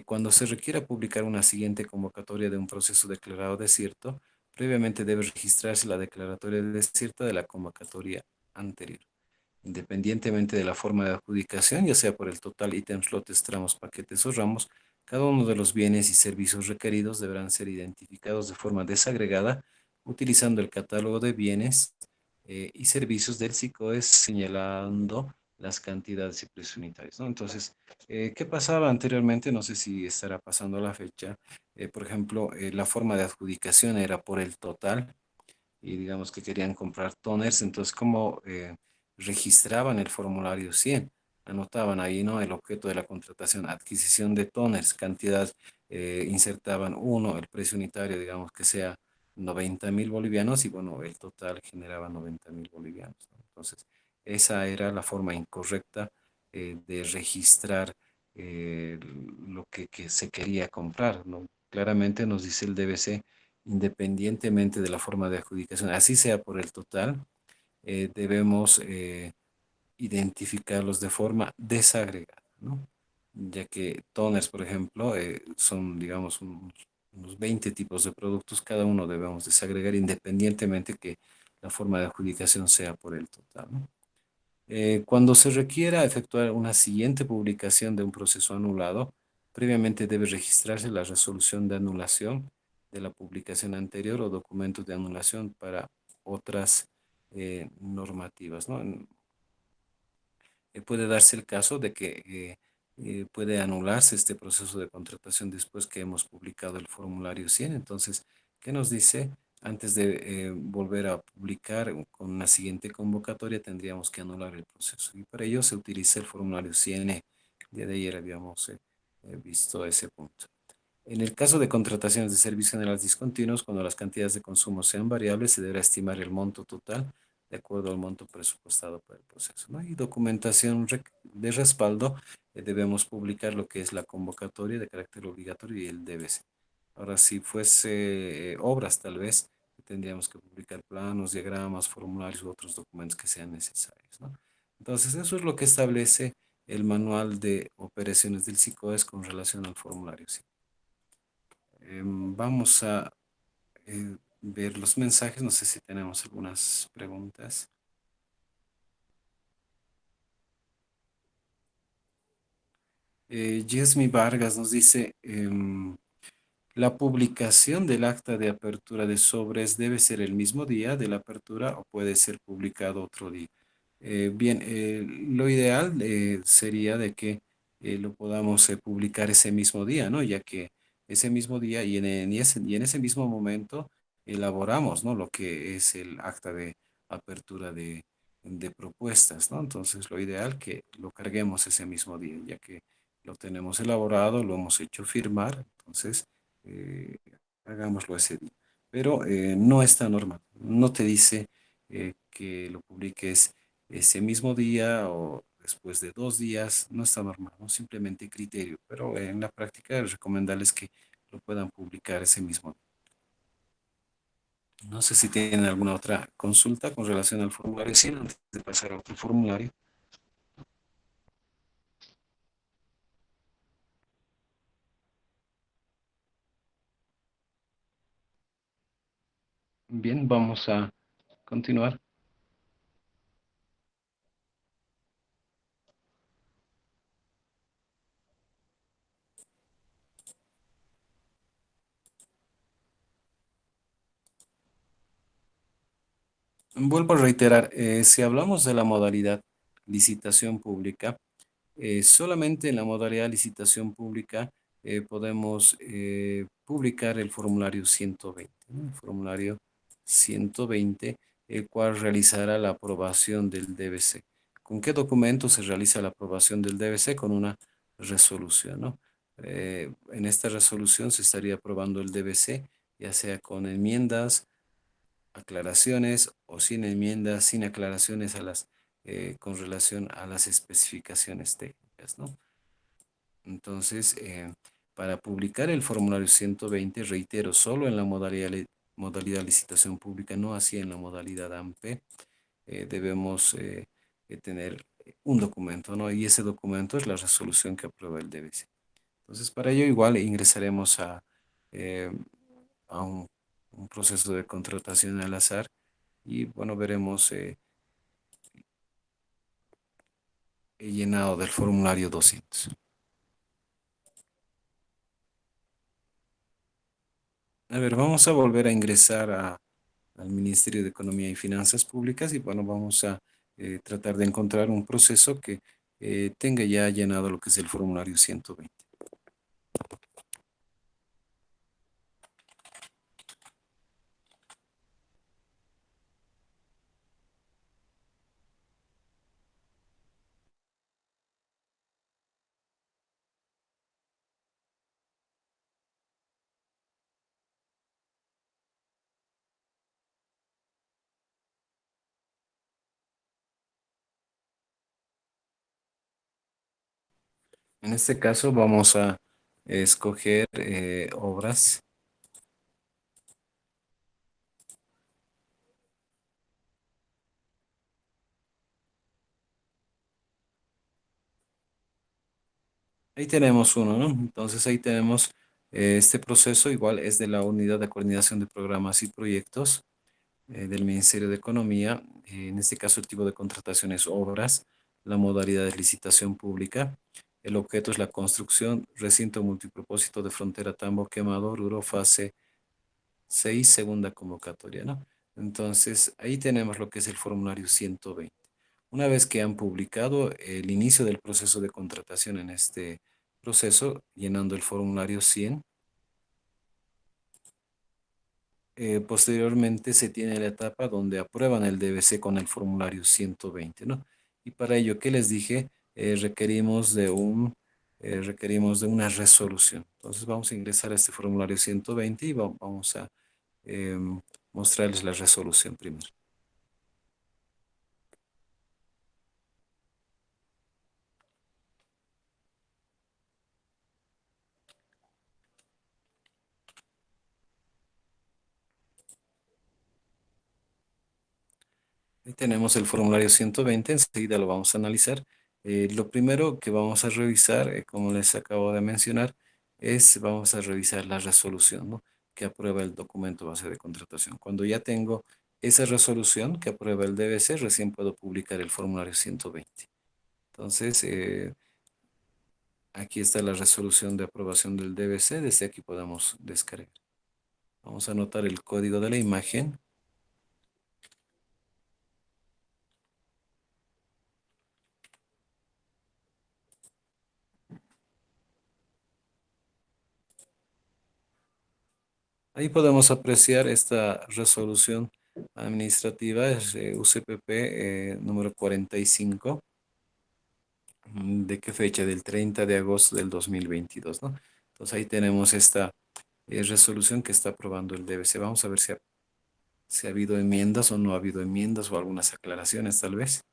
Cuando se requiera publicar una siguiente convocatoria de un proceso declarado desierto, previamente debe registrarse la declaratoria de desierto de la convocatoria anterior. Independientemente de la forma de adjudicación, ya sea por el total, ítems, lotes, tramos, paquetes o ramos, cada uno de los bienes y servicios requeridos deberán ser identificados de forma desagregada utilizando el catálogo de bienes y servicios del SICOES, señalando las cantidades y precios unitarios, ¿no? Entonces, ¿qué pasaba anteriormente? No sé si estará pasando a la fecha. Por ejemplo, la forma de adjudicación era por el total y digamos que querían comprar toners, entonces ¿cómo registraban el formulario 100? Anotaban ahí, ¿no? El objeto de la contratación, adquisición de toners, cantidad, insertaban uno, el precio unitario, digamos que sea 90.000 bolivianos y bueno, el total generaba 90.000 bolivianos, ¿no? Entonces, esa era la forma incorrecta de registrar eh, lo que se quería comprar, ¿no? Claramente nos dice el DBC, independientemente de la forma de adjudicación, así sea por el total, debemos identificarlos de forma desagregada, ¿no? Ya que toners, por ejemplo, son, digamos, unos 20 tipos de productos, cada uno debemos desagregar independientemente que la forma de adjudicación sea por el total, ¿no? Cuando se requiera efectuar una siguiente publicación de un proceso anulado, previamente debe registrarse la resolución de anulación de la publicación anterior o documentos de anulación para otras normativas, ¿no? Puede darse el caso de que puede anularse este proceso de contratación después que hemos publicado el formulario 100. Entonces, ¿qué nos dice? Antes de volver a publicar con una siguiente convocatoria, tendríamos que anular el proceso. Y para ello se utiliza el formulario 100. El día de ayer habíamos visto ese punto. En el caso de contrataciones de servicios generales discontinuos, cuando las cantidades de consumo sean variables, se deberá estimar el monto total de acuerdo al monto presupuestado para el proceso, ¿no? Y documentación de respaldo, debemos publicar lo que es la convocatoria de carácter obligatorio y el DBC. Ahora, si fuese obras, tal vez tendríamos que publicar planos, diagramas, formularios u otros documentos que sean necesarios, ¿no? Entonces, eso es lo que establece el manual de operaciones del SICOES con relación al formulario. ¿Sí? Vamos a ver los mensajes. No sé si tenemos algunas preguntas. Yesmi Vargas nos dice, la publicación del acta de apertura de sobres debe ser el mismo día de la apertura o puede ser publicado otro día. Bien, lo ideal sería de que lo podamos publicar ese mismo día, ¿no? Ya que ese mismo día y en ese mismo momento elaboramos, ¿no? Lo que es el acta de apertura de propuestas, ¿no? Entonces, lo ideal que lo carguemos ese mismo día, ya que lo tenemos elaborado, lo hemos hecho firmar, entonces eh, hagámoslo ese día. Pero no está normal, no te dice que lo publiques ese mismo día o después de 2 días, no está normal, ¿no? Simplemente criterio, pero en la práctica es recomendarles que lo puedan publicar ese mismo día. No sé si tienen alguna otra consulta con relación al formulario, sí, antes de pasar a otro formulario. Bien, vamos a continuar. Vuelvo a reiterar, si hablamos de la modalidad licitación pública, solamente en la modalidad licitación pública podemos publicar el formulario 120, ¿no? El formulario 120, el cual realizará la aprobación del DBC. ¿Con qué documento se realiza la aprobación del DBC? Con una resolución, ¿no? En esta resolución se estaría aprobando el DBC, ya sea con enmiendas, aclaraciones o sin enmiendas, sin aclaraciones con relación a las especificaciones técnicas, ¿no? Entonces, para publicar el formulario 120, reitero, solo en la modalidad licitación pública, no así en la modalidad AMP, debemos tener un documento, ¿no? Y ese documento es la resolución que aprueba el DBC. Entonces, para ello igual ingresaremos eh, a un proceso de contratación al azar y bueno, veremos el llenado del formulario 200. A ver, vamos a volver a ingresar al Ministerio de Economía y Finanzas Públicas y bueno, vamos a tratar de encontrar un proceso que tenga ya llenado lo que es el formulario 120. En este caso vamos a escoger obras. Ahí tenemos uno, ¿no? Entonces ahí tenemos este proceso, igual es de la Unidad de Coordinación de Programas y Proyectos del Ministerio de Economía. En este caso el tipo de contratación es obras, la modalidad de licitación pública. El objeto es la construcción, recinto multipropósito de frontera Tambo Quemado, Ruro, fase 6, segunda convocatoria, ¿no? Entonces ahí tenemos lo que es el formulario 120. Una vez que han publicado el inicio del proceso de contratación en este proceso, llenando el formulario 100, posteriormente se tiene la etapa donde aprueban el DBC con el formulario 120, ¿no? Y para ello, ¿qué les dije? Requerimos de una resolución. Entonces vamos a ingresar a este formulario 120 y vamos a em, mostrarles la resolución primero. Ahí tenemos el formulario 120, enseguida lo vamos a analizar. Lo primero que vamos a revisar, como les acabo de mencionar, vamos a revisar la resolución, ¿no? Que aprueba el documento base de contratación. Cuando ya tengo esa resolución que aprueba el DBC, recién puedo publicar el formulario 120. Entonces, aquí está la resolución de aprobación del DBC, desde aquí podemos descargar. Vamos a anotar el código de la imagen. Ahí podemos apreciar esta resolución administrativa, es UCPP número 45. ¿De qué fecha? Del 30 de agosto del 2022, ¿no? Entonces ahí tenemos esta resolución que está aprobando el DBC. Vamos a ver si ha habido enmiendas o no ha habido enmiendas o algunas aclaraciones tal vez.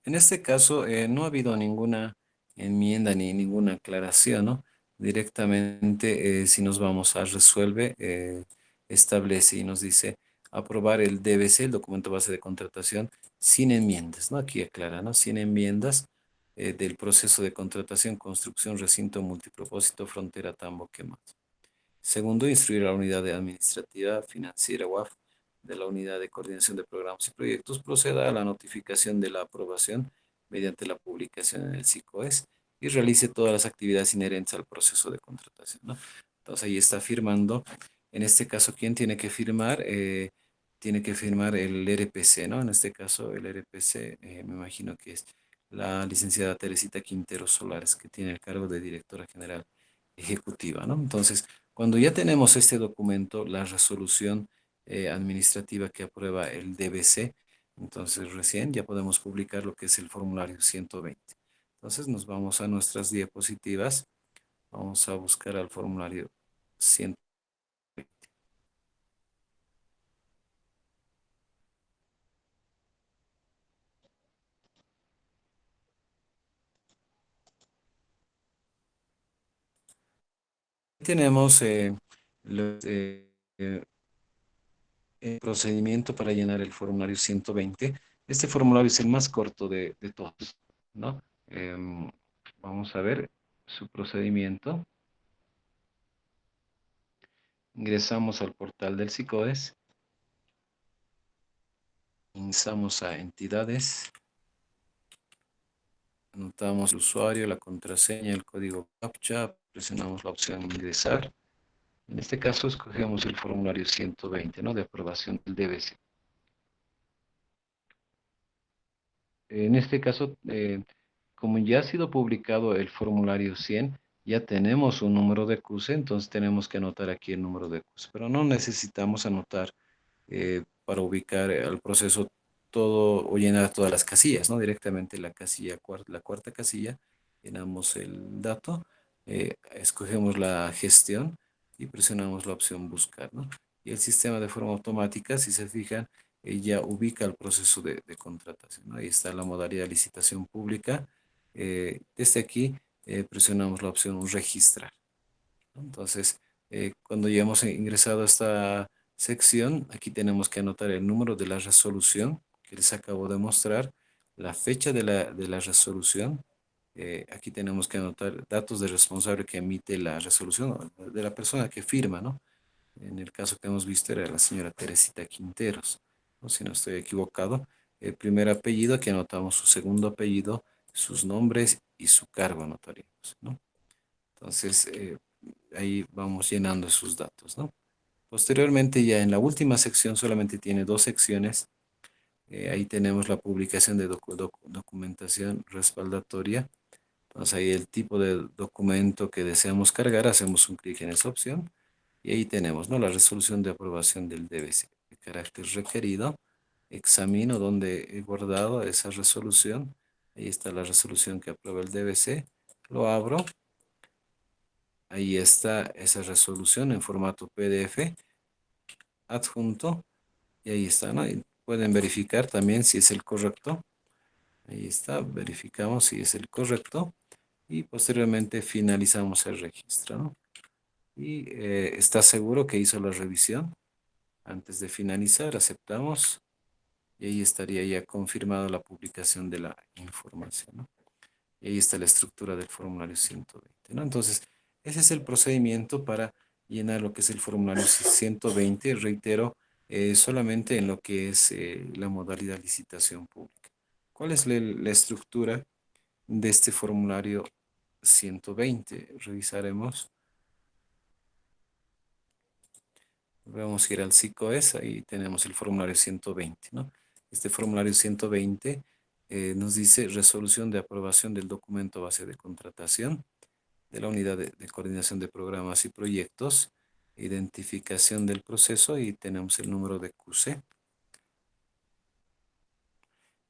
En este caso, no ha habido ninguna enmienda ni ninguna aclaración, ¿no? Directamente, si nos vamos a resuelve, establece y nos dice, aprobar el DBC, el documento base de contratación, sin enmiendas, ¿no? Aquí aclara, ¿no? Sin enmiendas del proceso de contratación, construcción, recinto multipropósito, frontera, tambo, quemado. Segundo, instruir a la unidad de administrativa financiera UAF de la unidad de coordinación de programas y proyectos proceda a la notificación de la aprobación mediante la publicación en el SICOES y realice todas las actividades inherentes al proceso de contratación, ¿no? Entonces ahí está firmando. En este caso, ¿quién tiene que firmar? Tiene que firmar el RPC, ¿no? En este caso, el RPC, me imagino que es la licenciada Teresita Quintero Solares, que tiene el cargo de directora general ejecutiva, ¿no? Entonces, cuando ya tenemos este documento, la resolución administrativa que aprueba el DBC, entonces recién ya podemos publicar lo que es el formulario 120. Entonces nos vamos a nuestras diapositivas, vamos a buscar al formulario 120. Tenemos eh, el procedimiento para llenar el formulario 120. Este formulario es el más corto de todos, ¿no? Vamos a ver su procedimiento. Ingresamos al portal del SICOES. Ingresamos a entidades. Anotamos el usuario, la contraseña, el código CAPTCHA. Presionamos la opción ingresar. En este caso escogemos el formulario 120, ¿no? De aprobación del DBC. En este caso, como ya ha sido publicado el formulario 100, ya tenemos un número de CUSE, entonces tenemos que anotar aquí el número de CUSE, pero no necesitamos anotar para ubicar al proceso todo o llenar todas las casillas, ¿no? Directamente la casilla, la cuarta casilla, llenamos el dato, escogemos la gestión y presionamos la opción buscar, ¿no? Y el sistema de forma automática, si se fijan, ya ubica el proceso de contratación, ¿no? Ahí está la modalidad de licitación pública. Desde aquí presionamos la opción registrar, ¿no? Entonces, cuando ya hemos ingresado a esta sección, aquí tenemos que anotar el número de la resolución que les acabo de mostrar, la fecha de la resolución. Aquí tenemos que anotar datos del responsable que emite la resolución, de la persona que firma, ¿no? En el caso que hemos visto era la señora Teresita Quinteros, ¿no? Si no estoy equivocado. El primer apellido, aquí anotamos su segundo apellido, sus nombres y su cargo anotaríamos, ¿no? Entonces, ahí vamos llenando sus datos, ¿no? Posteriormente, ya en la última sección, solamente tiene dos secciones. Ahí tenemos la publicación de documentación respaldatoria. Entonces, ahí el tipo de documento que deseamos cargar, hacemos un clic en esa opción. Y ahí tenemos, ¿no? La resolución de aprobación del DBC, de carácter requerido. Examino donde he guardado esa resolución. Ahí está la resolución que aprueba el DBC. Lo abro. Ahí está esa resolución en formato PDF, adjunto, y ahí está, ¿no? Y pueden verificar también si es el correcto. Ahí está, verificamos si es el correcto y posteriormente finalizamos el registro, ¿no? Y está seguro que hizo la revisión. Antes de finalizar, aceptamos y ahí estaría ya confirmado la publicación de la información, ¿no? Y ahí está la estructura del formulario 120, ¿no? Entonces, ese es el procedimiento para llenar lo que es el formulario 120, reitero, solamente en lo que es la modalidad licitación pública. ¿Cuál es la estructura de este formulario 120? Revisaremos. Vamos a ir al SICOES, ahí tenemos el formulario 120, ¿no? Este formulario 120 nos dice resolución de aprobación del documento base de contratación de la unidad de coordinación de programas y proyectos, identificación del proceso y tenemos el número de QC,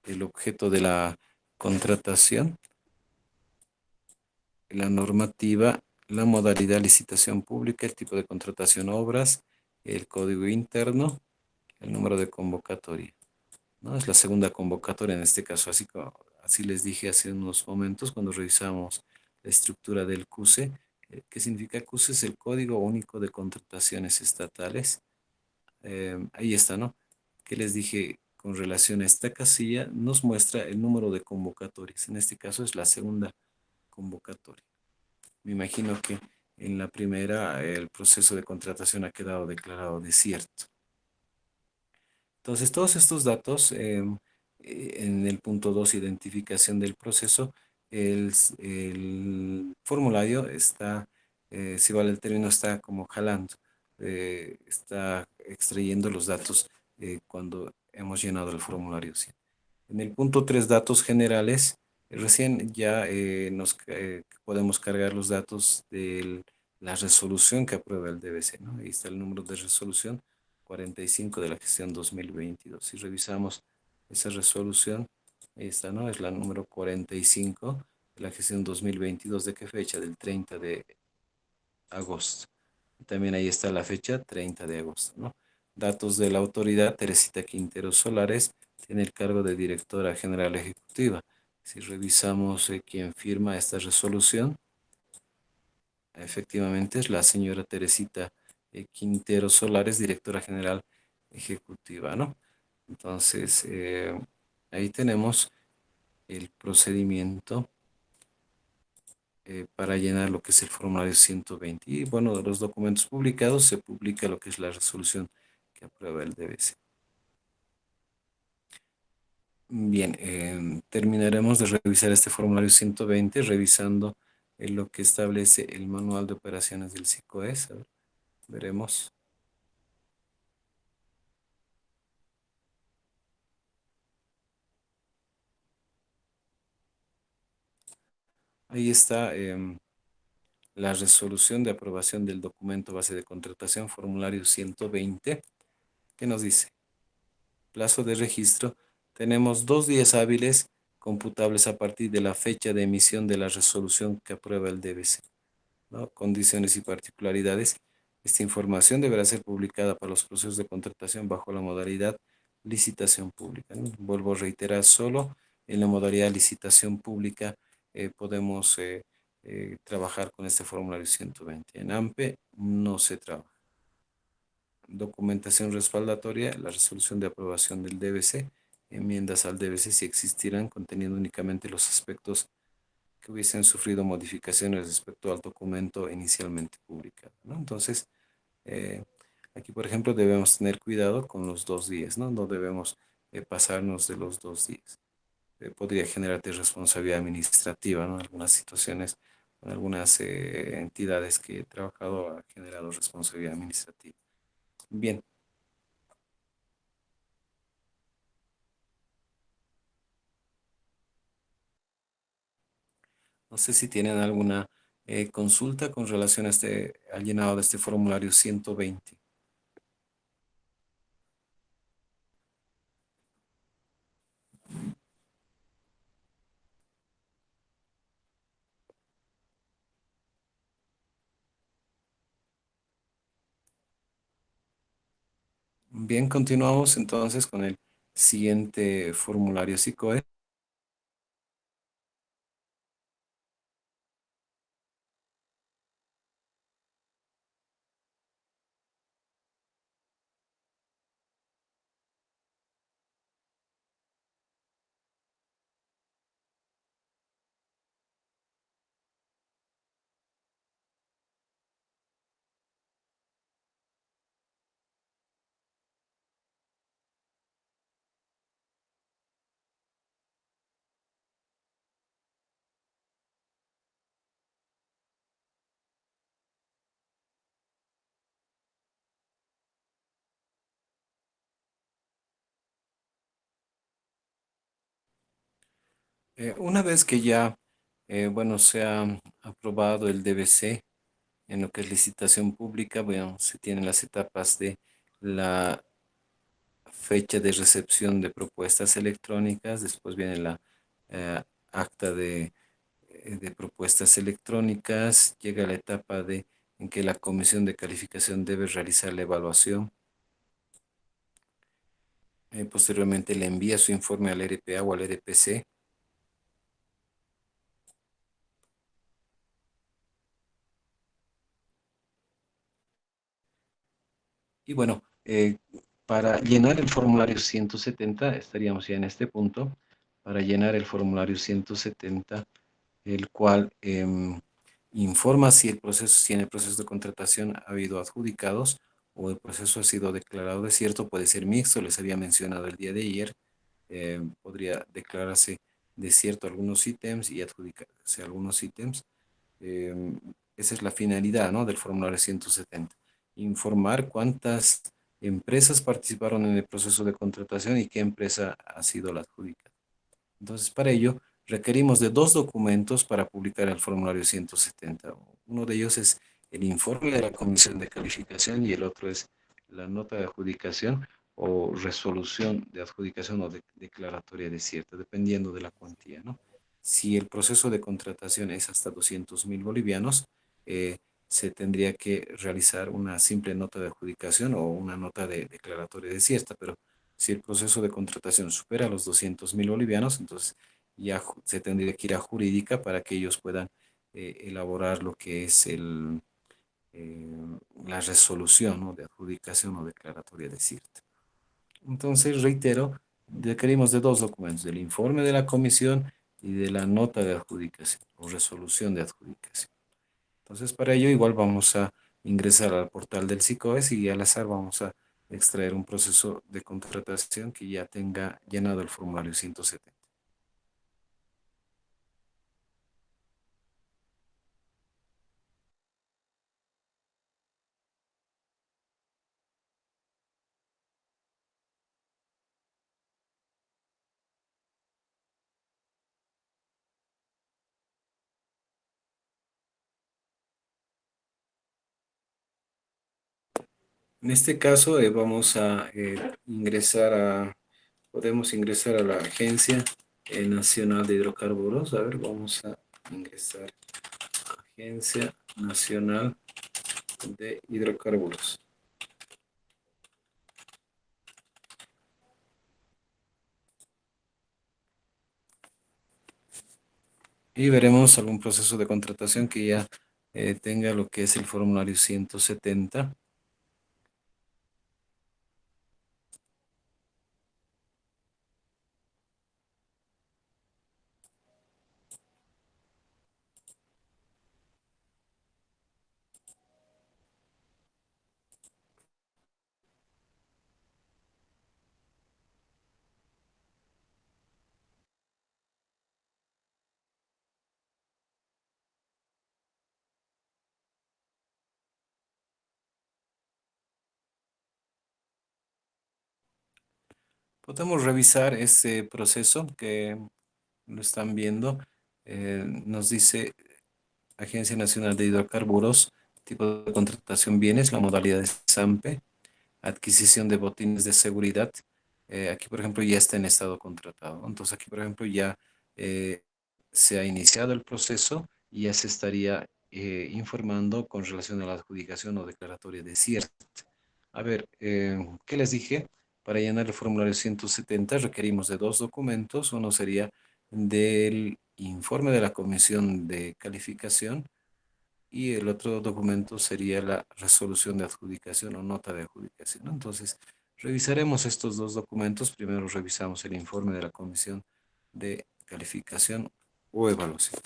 el objeto de la contratación, la normativa, la modalidad de licitación pública, el tipo de contratación obras, el código interno, el número de convocatoria, ¿no? Es la segunda convocatoria en este caso, así les dije hace unos momentos cuando revisamos la estructura del CUSE. ¿Qué significa CUSE? Es el Código Único de Contrataciones Estatales. ahí está, ¿no? Que les dije con relación a esta casilla, nos muestra el número de convocatorias. En este caso es la segunda convocatoria. Me imagino que en la primera el proceso de contratación ha quedado declarado desierto. Entonces, todos estos datos, en el punto 2 identificación del proceso, el formulario está, si vale el término, está como jalando, está extrayendo los datos cuando hemos llenado el formulario. ¿Sí? En el punto 3 datos generales, recién ya podemos cargar los datos de la resolución que aprueba el DBC, ¿no? Ahí está el número de resolución 45 de la gestión 2022. Si revisamos esa resolución, ahí está, ¿no? Es la número 45 de la gestión 2022. ¿De qué fecha? Del 30 de agosto. También ahí está la fecha, 30 de agosto, ¿no? Datos de la autoridad, Teresita Quintero Solares, tiene el cargo de directora general ejecutiva. Si revisamos quién firma esta resolución, efectivamente es la señora Teresita Quintero Solares, directora general ejecutiva, ¿no? Entonces, ahí tenemos el procedimiento para llenar lo que es el formulario 120. Y bueno, de los documentos publicados se publica lo que es la resolución que aprueba el DBC. Bien, terminaremos de revisar este formulario 120 revisando lo que establece el manual de operaciones del SICOES. A ver, veremos. Ahí está la resolución de aprobación del documento base de contratación, formulario 120, que nos dice: plazo de registro, tenemos 2 días hábiles computables a partir de la fecha de emisión de la resolución que aprueba el DBC, ¿no? Condiciones y particularidades. Esta información deberá ser publicada para los procesos de contratación bajo la modalidad licitación pública, ¿no? Vuelvo a reiterar, solo en la modalidad licitación pública podemos trabajar con este formulario 120. En AMPE no se trabaja. Documentación respaldatoria, la resolución de aprobación del DBC, enmiendas al DBC si existieran, conteniendo únicamente los aspectos que hubiesen sufrido modificaciones respecto al documento inicialmente publicado, ¿no? Entonces, eh, aquí, por ejemplo, debemos tener cuidado con los 2 días, ¿no? No debemos pasarnos de los 2 días. Podría generarte responsabilidad administrativa, ¿no? Algunas situaciones, en algunas entidades que he trabajado ha generado responsabilidad administrativa. Bien. No sé si tienen alguna consulta con relación a al llenado de este formulario 120. Bien, continuamos entonces con el siguiente formulario SICOE. Una vez que ya, bueno, se ha aprobado el DBC en lo que es licitación pública, bueno, se tienen las etapas de la fecha de recepción de propuestas electrónicas, después viene la eh, acta de propuestas electrónicas, llega la etapa en que la comisión de calificación debe realizar la evaluación. Posteriormente le envía su informe al RPA o al RPC. Y bueno, eh, para llenar el formulario 170, estaríamos ya en este punto, para llenar el formulario 170, el cual informa si si en el proceso de contratación ha habido adjudicados o el proceso ha sido declarado desierto. Puede ser mixto, les había mencionado el día de ayer. Podría declararse desierto algunos ítems y adjudicarse algunos ítems. Eh, Esa es la finalidad, ¿no?, del formulario 170. Informar cuántas empresas participaron en el proceso de contratación y qué empresa ha sido la adjudicada. Entonces, para ello, requerimos de dos documentos para publicar el formulario 170. Uno de ellos es el informe de la comisión de calificación y el otro es la nota de adjudicación o resolución de adjudicación o declaratoria desierta, dependiendo de la cuantía, ¿no? Si el proceso de contratación es hasta 200.000 bolivianos, se tendría que realizar una simple nota de adjudicación o una nota de declaratoria desierta, pero si el proceso de contratación supera los 200.000 bolivianos, entonces ya se tendría que ir a jurídica para que ellos puedan elaborar lo que es eh, la resolución, ¿no?, de adjudicación o declaratoria desierta. Entonces, reitero, requerimos de dos documentos, del informe de la comisión y de la nota de adjudicación o resolución de adjudicación. Entonces, para ello igual vamos a ingresar al portal del SICOES y al azar vamos a extraer un proceso de contratación que ya tenga llenado el formulario 170. En este caso vamos a podemos ingresar a la Agencia Nacional de Hidrocarburos. A ver, vamos a ingresar a Agencia Nacional de Hidrocarburos. Y veremos algún proceso de contratación que ya tenga lo que es el formulario 170. Podemos revisar este proceso que lo están viendo. Nos dice Agencia Nacional de Hidrocarburos, tipo de contratación bienes, la modalidad de SAMPE, adquisición de botines de seguridad. Aquí, por ejemplo, ya está en estado contratado. Entonces, aquí, por ejemplo, ya eh, se ha iniciado el proceso y ya se estaría informando con relación a la adjudicación o declaratoria de cierre. A ver, ¿qué les dije? Para llenar el formulario 170 requerimos de dos documentos. Uno sería del informe de la comisión de calificación y el otro documento sería la resolución de adjudicación o nota de adjudicación, ¿no? Entonces, revisaremos estos dos documentos. Primero revisamos el informe de la comisión de calificación o evaluación.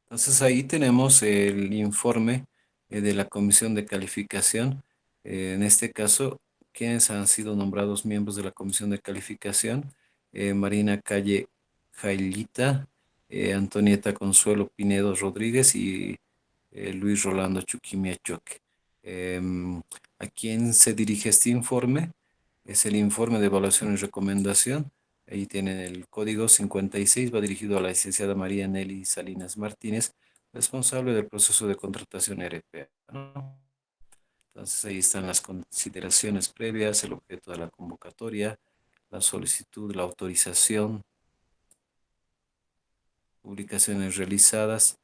Entonces ahí tenemos el informe de la comisión de calificación. En este caso, quienes han sido nombrados miembros de la comisión de calificación: Marina Calle Jailita, Antonieta Consuelo Pinedo Rodríguez y Luis Rolando Chuquimia Choque. ¿A quién se dirige este informe? Es el informe de evaluación y recomendación. Ahí tienen el código 56, va dirigido a la licenciada María Nelly Salinas Martínez, responsable del proceso de contratación RPA, ¿no? Entonces ahí están las consideraciones previas, el objeto de la convocatoria, la solicitud, la autorización, publicaciones realizadas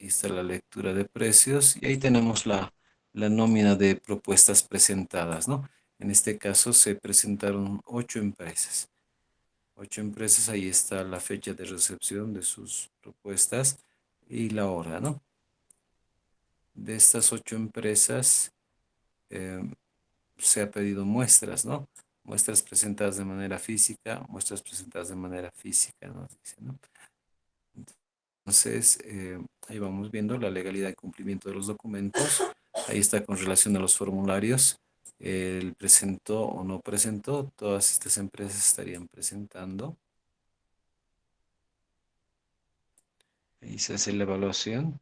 Ahí está la lectura de precios y ahí tenemos la nómina de propuestas presentadas, ¿no? En este caso se presentaron 8 empresas. 8 empresas, ahí está la fecha de recepción de sus propuestas y la hora, ¿no? De estas 8 empresas eh, se ha pedido muestras, ¿no? Muestras presentadas de manera física, muestras presentadas de manera física, ¿no? Dice, ¿no? Entonces, ahí vamos viendo la legalidad y cumplimiento de los documentos. Ahí está con relación a los formularios. El presentó o no presentó, todas estas empresas estarían presentando. Ahí se hace la evaluación.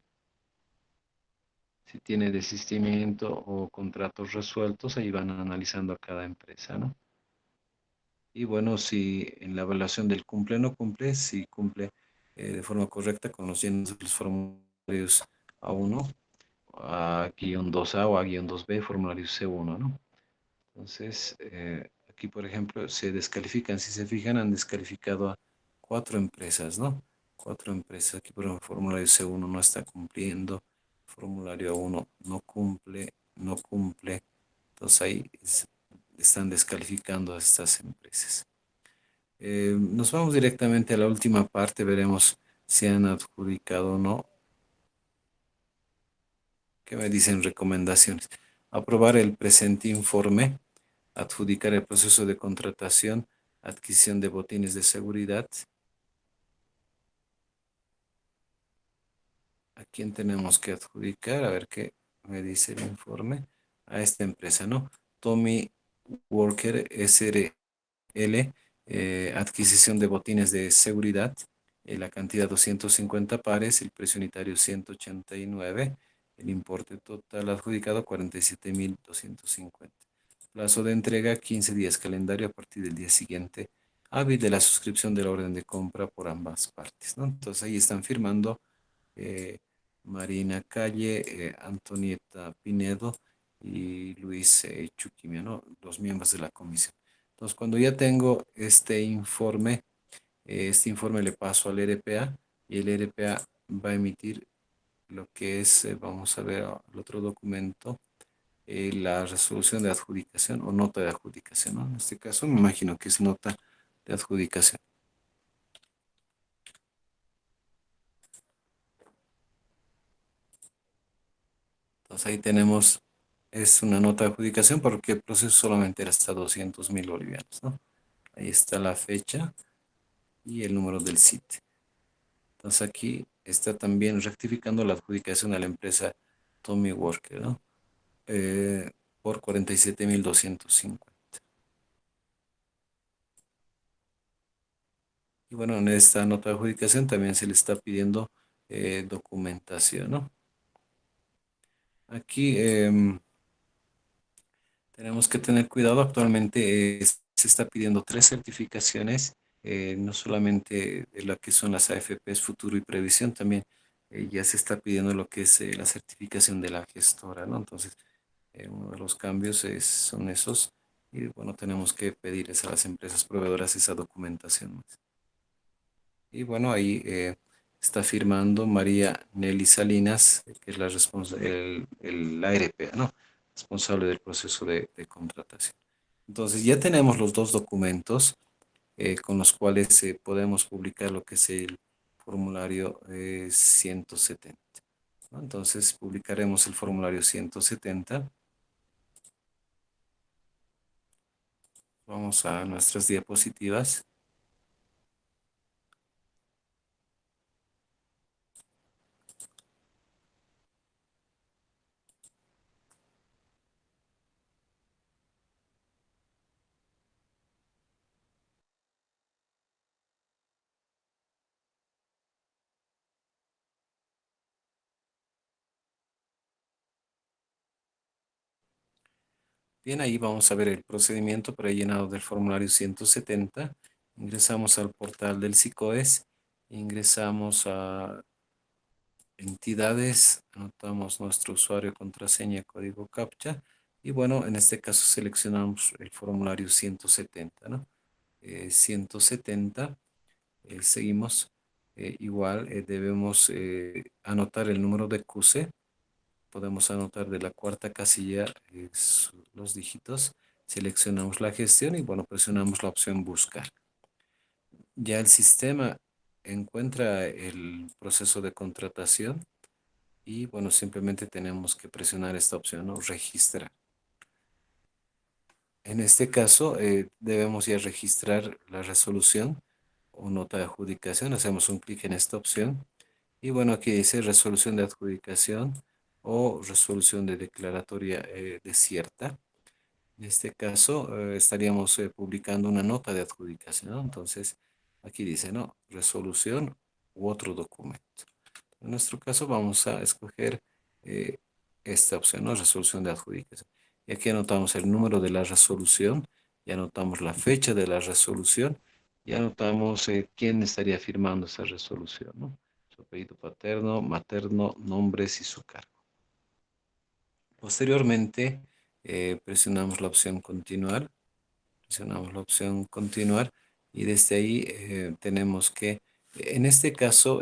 Si tiene desistimiento o contratos resueltos, ahí van analizando a cada empresa, ¿no? Y bueno, si en la evaluación del cumple o no cumple, si cumple de forma correcta con los llenos de los formularios A1, A-2A o A-2B, formulario C1, ¿no? Entonces, aquí, por ejemplo, se descalifican. Si se fijan, han descalificado a 4 empresas, ¿no? 4 empresas. Aquí, por ejemplo, formulario C1 no está cumpliendo. Formulario A1 no cumple, no cumple. Entonces, ahí están descalificando a estas empresas. Nos vamos directamente a la última parte. Veremos si han adjudicado o no. ¿Qué me dicen recomendaciones? Aprobar el presente informe, adjudicar el proceso de contratación, adquisición de botines de seguridad. ¿A quién tenemos que adjudicar? A ver qué me dice el informe. A esta empresa, ¿no? Tommy Worker SRL, adquisición de botines de seguridad, la cantidad 250 pares, el precio unitario 189, el importe total adjudicado 47.250. Plazo de entrega 15 días, calendario a partir del día siguiente hábil de la suscripción de la orden de compra por ambas partes, ¿no? Entonces ahí están firmando eh, Marina Calle, Antonieta Pinedo y Luis Chuquimia, ¿no? Los miembros de la comisión. Entonces, cuando ya tengo este informe le paso al RPA y el RPA va a emitir lo que es, vamos a ver el otro documento, la resolución de adjudicación o nota de adjudicación, ¿no? En este caso me imagino que es nota de adjudicación. Entonces ahí tenemos, es una nota de adjudicación porque el proceso solamente era hasta 200.000 bolivianos, ¿no? Ahí está la fecha y el número del sitio. Entonces aquí está también rectificando la adjudicación a la empresa Tommy Worker, ¿no? Por 47.250. Y bueno, en esta nota de adjudicación también se le está pidiendo documentación, ¿no? Aquí tenemos que tener cuidado. Actualmente se está pidiendo 3 certificaciones, no solamente de lo que son las AFPs Futuro y Previsión, también ya se está pidiendo lo que es la certificación de la gestora, ¿no? Entonces, uno de los cambios son esos. Y bueno, tenemos que pedirles a las empresas proveedoras esa documentación. Y bueno, ahí está firmando María Nelly Salinas, que es la RPA, ¿no? Responsable del proceso de contratación. Entonces ya tenemos los dos documentos con los cuales podemos publicar lo que es el formulario 170, ¿no? Entonces publicaremos el formulario 170. Vamos a nuestras diapositivas. Bien, ahí vamos a ver el procedimiento para el llenado del formulario 170. Ingresamos al portal del SICOES, ingresamos a entidades, anotamos nuestro usuario, contraseña, código CAPTCHA y bueno, en este caso seleccionamos el formulario 170, ¿no? 170, seguimos. igual debemos anotar el número de QC. Podemos anotar de la cuarta casilla los dígitos, seleccionamos la gestión y bueno, presionamos la opción buscar. Ya el sistema encuentra el proceso de contratación y bueno, simplemente tenemos que presionar esta opción, ¿no? Registrar. En este caso, debemos ya registrar la resolución o nota de adjudicación. Hacemos un clic en esta opción. Y bueno, aquí dice resolución de adjudicación o resolución de declaratoria desierta. En este caso, estaríamos publicando una nota de adjudicación, ¿no? Entonces, aquí dice, ¿no? Resolución u otro documento. En nuestro caso vamos a escoger eh, esta opción, ¿no? Resolución de adjudicación. Y aquí anotamos el número de la resolución, y anotamos la fecha de la resolución, y anotamos quién estaría firmando esa resolución, ¿no? Su apellido paterno, materno, nombres y su cargo. Posteriormente, presionamos la opción continuar, presionamos la opción continuar, y desde ahí tenemos que, en este caso,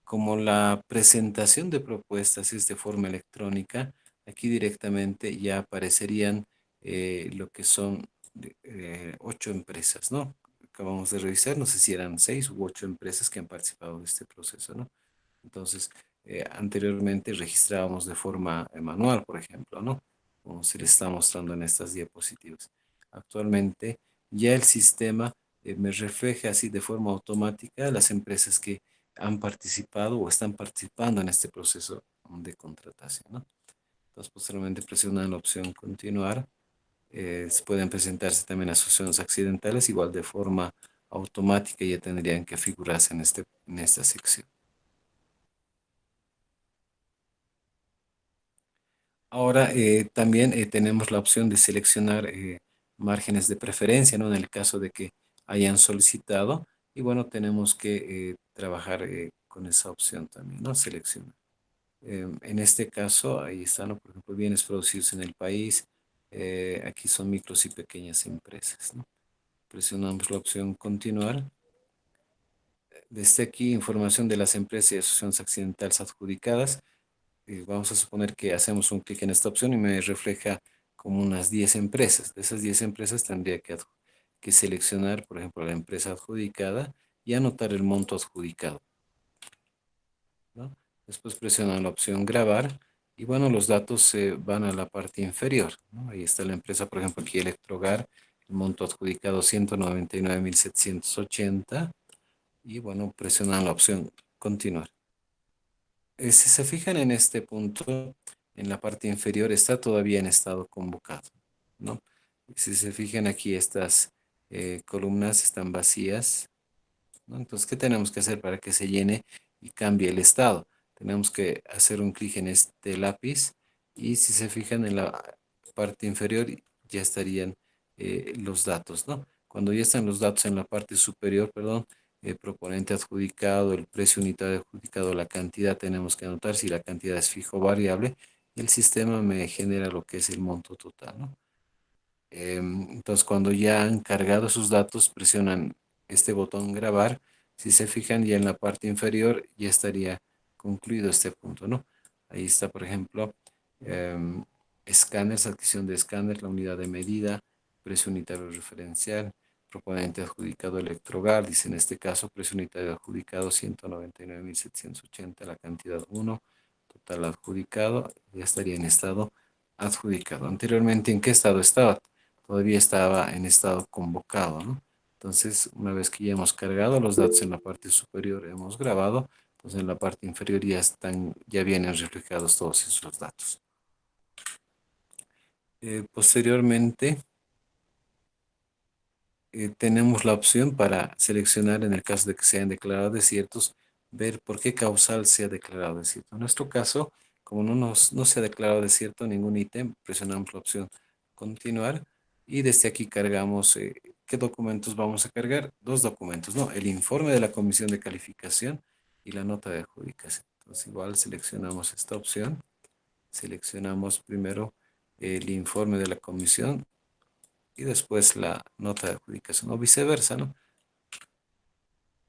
como la presentación de propuestas es de forma electrónica, aquí directamente ya aparecerían lo que son 8 empresas, ¿no? Acabamos de revisar, no sé si eran 6 u 8 empresas que han participado de este proceso, ¿no? Entonces, anteriormente registrábamos de forma manual, por ejemplo, ¿no? Como se les está mostrando en estas diapositivas. Actualmente, ya el sistema me refleja así de forma automática las empresas que han participado o están participando en este proceso de contratación, ¿no? Entonces, posteriormente presionan la opción continuar. Pueden presentarse también asociaciones accidentales, igual de forma automática ya tendrían que figurarse en esta sección. Ahora también tenemos la opción de seleccionar márgenes de preferencia, ¿no? En el caso de que hayan solicitado. Y bueno, tenemos que trabajar con esa opción también, ¿no? Seleccionar. En este caso, ahí están, ¿no? Por ejemplo, bienes producidos en el país. Aquí son micros y pequeñas empresas, ¿no? Presionamos la opción continuar. Desde aquí, información de las empresas y asociaciones accidentales adjudicadas. Vamos a suponer que hacemos un clic en esta opción y me refleja como unas 10 empresas. De esas 10 empresas tendría que seleccionar, por ejemplo, la empresa adjudicada y anotar el monto adjudicado, ¿no? Después presionan la opción grabar y bueno, los datos se van a la parte inferior, ¿no? Ahí está la empresa, por ejemplo, aquí Electrogar, el monto adjudicado 199.780 y bueno, presionan la opción continuar. Si se fijan en este punto, en la parte inferior está todavía en estado convocado, ¿no? Si se fijan aquí, estas columnas están vacías, ¿no? Entonces, ¿qué tenemos que hacer para que se llene y cambie el estado? Tenemos que hacer un clic en este lápiz y si se fijan en la parte inferior ya estarían los datos, ¿no? Cuando ya están los datos en la parte superior, perdón, proponente adjudicado, el precio unitario adjudicado, la cantidad, tenemos que anotar si la cantidad es fijo o variable, y el sistema me genera lo que es el monto total, ¿no? Entonces, cuando ya han cargado sus datos, presionan este botón grabar. Si se fijan, ya en la parte inferior ya estaría concluido este punto, ¿no? Ahí está, por ejemplo, escáneres, adquisición de escáner, la unidad de medida, precio unitario referencial, proponente adjudicado Electrogar, dice en este caso, precio unitario adjudicado 199.780, la cantidad 1, total adjudicado, ya estaría en estado adjudicado. Anteriormente, ¿en qué estado estaba? Todavía estaba en estado convocado, ¿no? Entonces, una vez que ya hemos cargado los datos en la parte superior, hemos grabado, entonces en la parte inferior ya vienen reflejados todos esos datos. Posteriormente, tenemos la opción para seleccionar, en el caso de que se hayan declarado desiertos, ver por qué causal se ha declarado desierto. En nuestro caso, como no se ha declarado desierto ningún ítem, presionamos la opción continuar y desde aquí cargamos qué documentos vamos a cargar. 2 documentos, ¿no? El informe de la comisión de calificación y la nota de adjudicación. Entonces igual seleccionamos esta opción, seleccionamos primero el informe de la comisión y después la nota de adjudicación o viceversa, ¿no?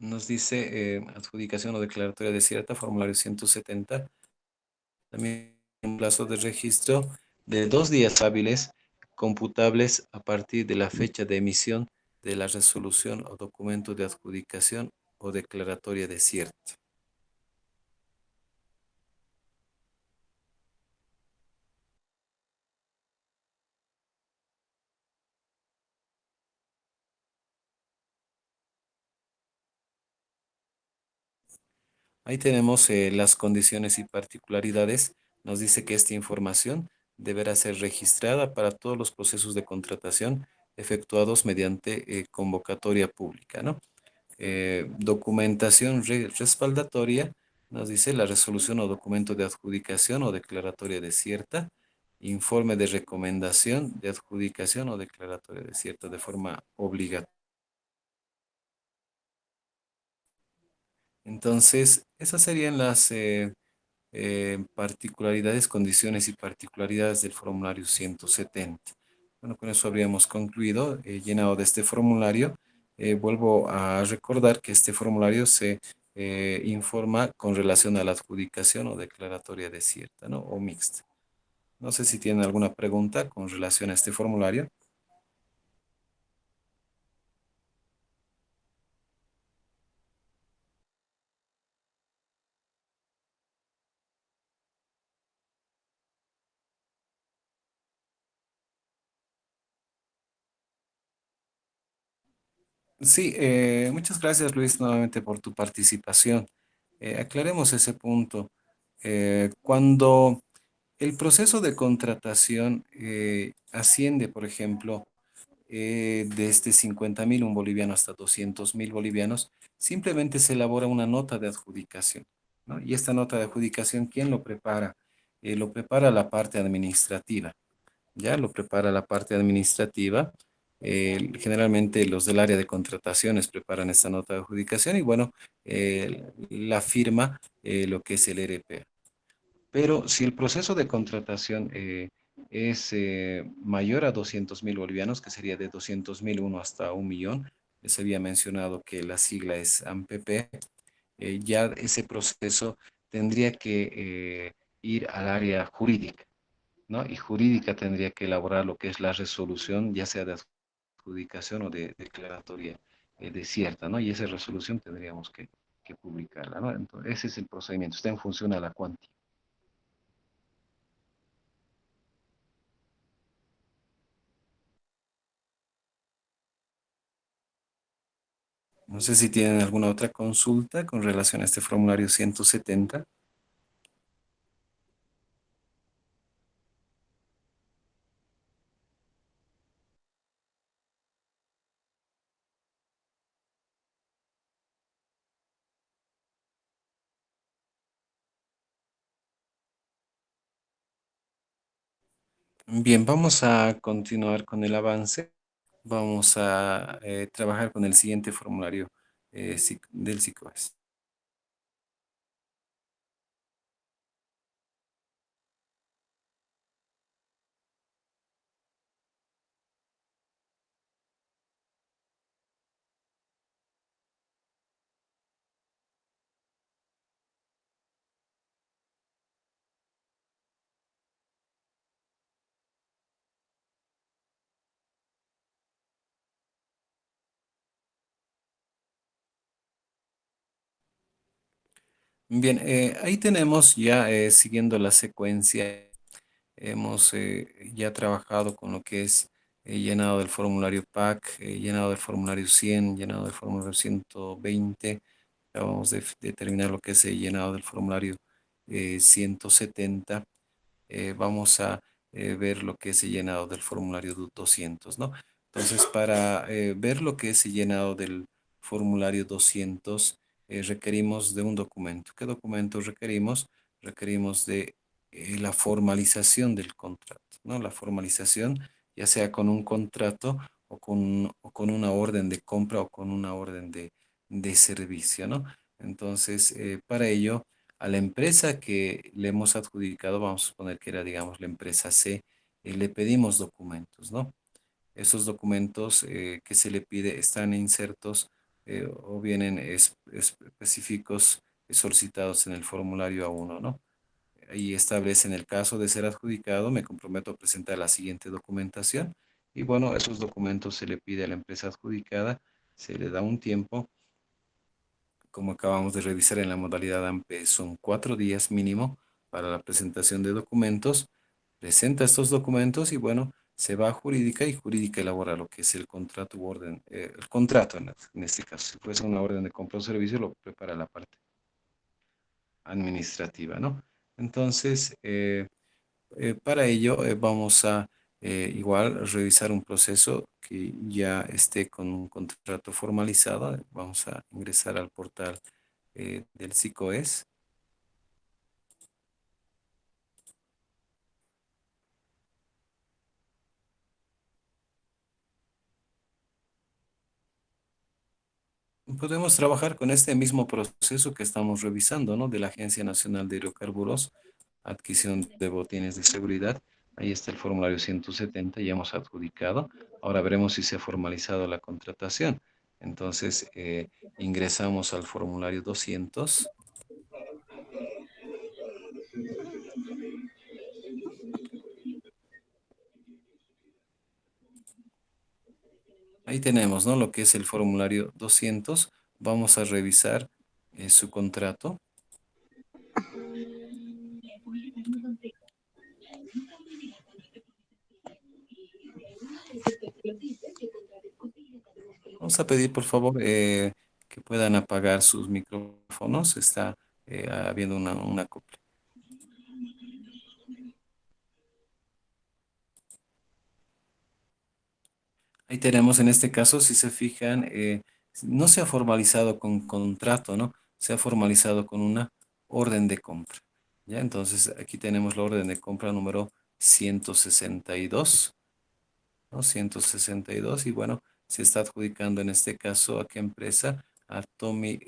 Nos dice adjudicación o declaratoria desierta, formulario 170. También un plazo de registro de 2 días hábiles computables a partir de la fecha de emisión de la resolución o documento de adjudicación o declaratoria desierta. Ahí tenemos las condiciones y particularidades. Nos dice que esta información deberá ser registrada para todos los procesos de contratación efectuados mediante convocatoria pública, ¿no? Documentación respaldatoria, nos dice la resolución o documento de adjudicación o declaratoria desierta, informe de recomendación de adjudicación o declaratoria desierta de forma obligatoria. Entonces, esas serían las particularidades, condiciones y particularidades del formulario 170. Bueno, con eso habríamos concluido, llenado de este formulario. Vuelvo a recordar que este formulario se informa con relación a la adjudicación o declaratoria desierta, ¿no? O mixta. No sé si tienen alguna pregunta con relación a este formulario. Sí, muchas gracias Luis nuevamente por tu participación. Aclaremos ese punto. Cuando el proceso de contratación asciende, por ejemplo, desde 50.000 un boliviano hasta 200.000 bolivianos, simplemente se elabora una nota de adjudicación, ¿no? Y esta nota de adjudicación, ¿quién lo prepara? Lo prepara la parte administrativa, ¿ya? Lo prepara la parte administrativa. Generalmente los del área de contrataciones preparan esta nota de adjudicación y bueno, la firma lo que es el RP. Pero si el proceso de contratación es mayor a 200.000 bolivianos, que sería de 200.000 hasta 1 millón, les había mencionado que la sigla es AMPP, ya ese proceso tendría que ir al área jurídica, ¿no? Y jurídica tendría que elaborar lo que es la resolución, ya sea de adjudicación o de declaratoria desierta, ¿no? Y esa resolución tendríamos que publicarla, ¿no? Entonces, ese es el procedimiento, está en función a la cuantía. No sé si tienen alguna otra consulta con relación a este formulario 170. Bien, vamos a continuar con el avance. Vamos a trabajar con el siguiente formulario del SICOES. Bien, ahí tenemos ya siguiendo la secuencia, hemos ya trabajado con lo que es llenado del formulario PAC, llenado del formulario 100, llenado del formulario 120. Acabamos de terminar lo que es el llenado del formulario 170. Vamos a ver lo que es el llenado del formulario 200, ¿no? Entonces, para ver lo que es el llenado del formulario 200, requerimos de un documento. ¿Qué documento requerimos? Requerimos de la formalización del contrato, ¿no? La formalización, ya sea con un contrato o con una orden de compra o con una orden de servicio, ¿no? Entonces, para ello a la empresa que le hemos adjudicado, vamos a suponer que era, digamos, la empresa C, le pedimos documentos, ¿no? Esos documentos que se le pide están insertos o vienen específicos solicitados en el formulario A1, ¿no? Ahí establece en el caso de ser adjudicado, me comprometo a presentar la siguiente documentación y bueno, esos documentos se le pide a la empresa adjudicada, se le da un tiempo, como acabamos de revisar en la modalidad AMPE, son 4 días mínimo para la presentación de documentos, presenta estos documentos y bueno, se va a jurídica y jurídica elabora lo que es el contrato u orden, el contrato en este caso, si fuese una orden de compra o servicio, lo prepara la parte administrativa, ¿no? Entonces, para ello vamos a igual revisar un proceso que ya esté con un contrato formalizado. Vamos a ingresar al portal del SICOES. Podemos trabajar con este mismo proceso que estamos revisando, ¿no? De la Agencia Nacional de Hidrocarburos, adquisición de botines de seguridad. Ahí está el formulario 170, ya hemos adjudicado. Ahora veremos si se ha formalizado la contratación. Entonces, ingresamos al formulario 200. Ahí tenemos, ¿no? Lo que es el formulario 200. Vamos a revisar su contrato. Vamos a pedir, por favor, que puedan apagar sus micrófonos. Está habiendo una copia. Ahí tenemos en este caso, si se fijan, no se ha formalizado con contrato, ¿no? Se ha formalizado con una orden de compra. ¿Ya? Entonces, aquí tenemos la orden de compra número 162, ¿no? 162 y bueno, se está adjudicando en este caso a qué empresa, a Tommy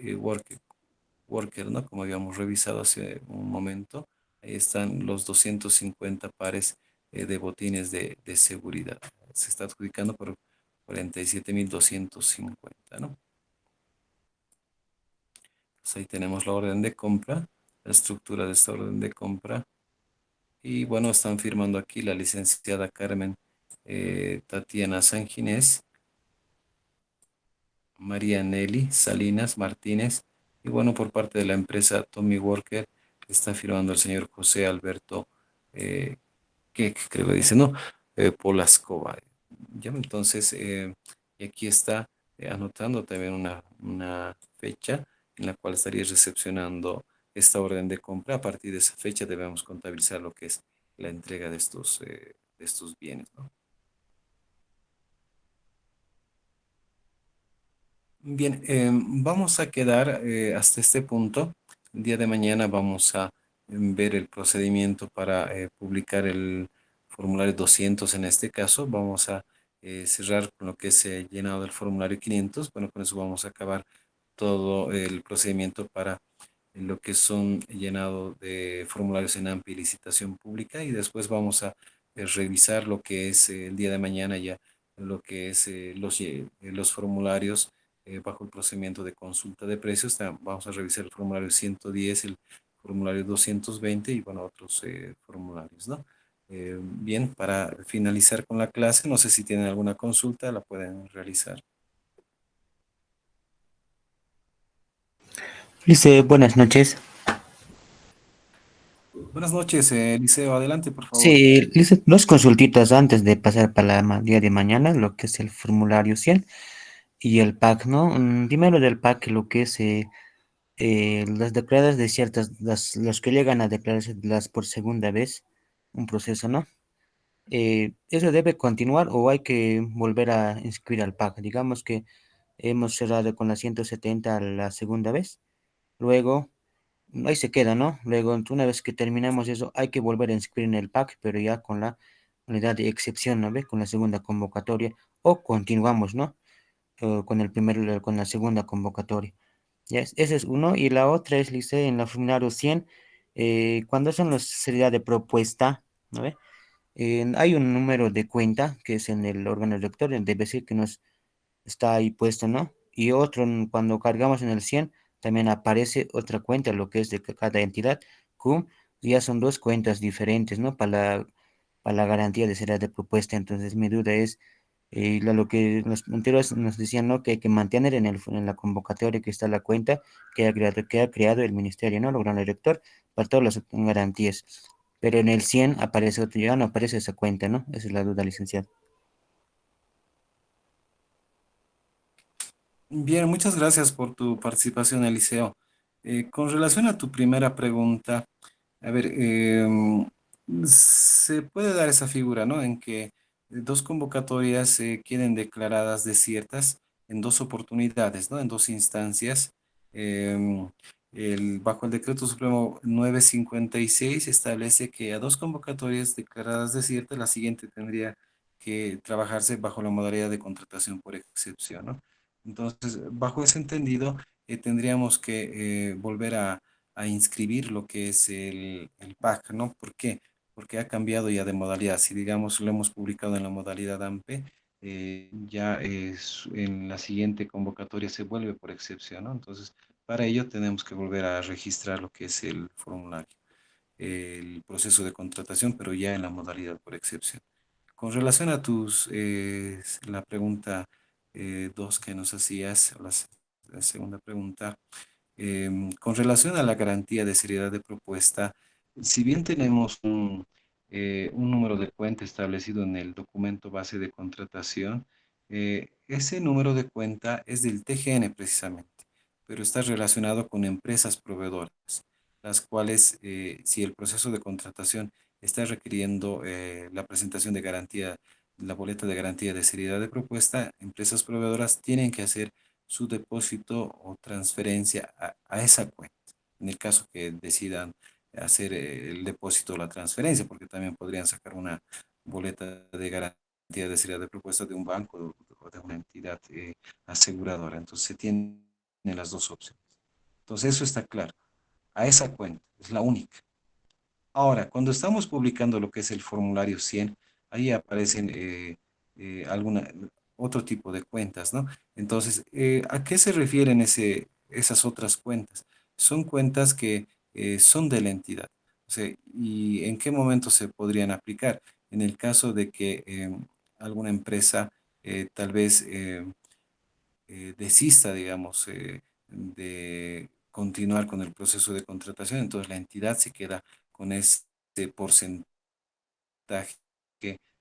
Worker, ¿no? Como habíamos revisado hace un momento, ahí están los 250 pares de botines de seguridad. Se está adjudicando por 47.250, ¿no? Pues ahí tenemos la orden de compra, la estructura de esta orden de compra. Y bueno, están firmando aquí la licenciada Carmen Tatiana Sanginés, María Nelly Salinas Martínez, y bueno, por parte de la empresa Tommy Worker está firmando el señor José Alberto, eh, que creo que dice, no, Polascova. Ya, entonces, y aquí está anotando también una fecha en la cual estaría recepcionando esta orden de compra. A partir de esa fecha debemos contabilizar lo que es la entrega de estos bienes, ¿no? Bien, vamos a quedar hasta este punto. El día de mañana vamos a ver el procedimiento para publicar el formulario 200 en este caso. Vamos a cerrar con lo que es llenado del formulario 500. Bueno, con eso vamos a acabar todo el procedimiento para lo que son llenado de formularios en AMPI y licitación pública y después vamos a revisar lo que es el día de mañana ya, lo que es los formularios bajo el procedimiento de consulta de precios. Vamos a revisar el formulario 110, el formulario 220 y bueno, otros formularios, ¿no? Bien, para finalizar con la clase, no sé si tienen alguna consulta, la pueden realizar. Dice, buenas noches. Buenas noches, Eliseo, adelante, por favor. Sí, dice, dos consultitas antes de pasar para día de mañana, lo que es el formulario 100 y el PAC, ¿no? Primero del PAC, lo que es las declaradas de ciertas, los que llegan a declararse las por segunda vez, un proceso, ¿no? ¿Eso debe continuar o hay que volver a inscribir al PAC? Digamos que hemos cerrado con la 170 la segunda vez, luego ahí se queda, ¿no? Luego, una vez que terminamos eso, hay que volver a inscribir en el PAC, pero ya con la unidad de excepción, ¿no ve? Con la segunda convocatoria, o continuamos, ¿no? Con con la segunda convocatoria. Ese es uno, y la otra es, dice, en la formulario 100, cuando son las seriedad de propuesta, ¿no ve? Hay un número de cuenta que es en el órgano electoral, debe ser que nos está ahí puesto, ¿no? y otro, cuando cargamos en el 100 también aparece otra cuenta, lo que es de cada entidad, cum, ya son dos cuentas diferentes, ¿no? Para la garantía de seriedad de propuesta. Entonces, mi duda es, lo que los anteriores nos decían, ¿no? Que hay que mantener en la convocatoria que está la cuenta que ha creado el ministerio, ¿no? El gran director, para todas las garantías. Pero en el 100 aparece otro, ya no aparece esa cuenta, ¿no? Esa es la duda, licenciado. Bien, muchas gracias por tu participación, Eliseo. Con relación a tu primera pregunta, a ver, se puede dar esa figura, ¿no? En que dos convocatorias queden declaradas desiertas en dos oportunidades, ¿no? En dos instancias. Em, Bajo el Decreto Supremo 956 establece que a dos convocatorias declaradas desiertas, la siguiente tendría que trabajarse bajo la modalidad de contratación por excepción, ¿no? Entonces, bajo ese entendido, tendríamos que volver a inscribir lo que es el PAC, ¿no? ¿Por qué? Porque ha cambiado ya de modalidad. Si digamos lo hemos publicado en la modalidad AMPE, ya en la siguiente convocatoria se vuelve por excepción, ¿no? Entonces, para ello tenemos que volver a registrar lo que es el formulario, el proceso de contratación, pero ya en la modalidad por excepción. Con relación a la pregunta dos que nos hacías, o la segunda pregunta, con relación a la garantía de seriedad de propuesta, si bien tenemos un número de cuenta establecido en el documento base de contratación, ese número de cuenta es del TGN precisamente, pero está relacionado con empresas proveedoras, las cuales, si el proceso de contratación está requiriendo la presentación de garantía, la boleta de garantía de seriedad de propuesta, empresas proveedoras tienen que hacer su depósito o transferencia a esa cuenta, en el caso que decidan hacer el depósito o la transferencia, porque también podrían sacar una boleta de garantía de seriedad de propuesta de un banco o de una entidad aseguradora. Entonces se tienen las dos opciones. Entonces eso está claro. A esa cuenta, es la única. Ahora, cuando estamos publicando lo que es el formulario 100, ahí aparecen otro tipo de cuentas, ¿no? Entonces, ¿a qué se refieren esas otras cuentas? Son cuentas que son de la entidad. O sea, ¿y en qué momento se podrían aplicar? En el caso de que alguna empresa tal vez desista, digamos, de continuar con el proceso de contratación, entonces la entidad se queda con ese porcentaje,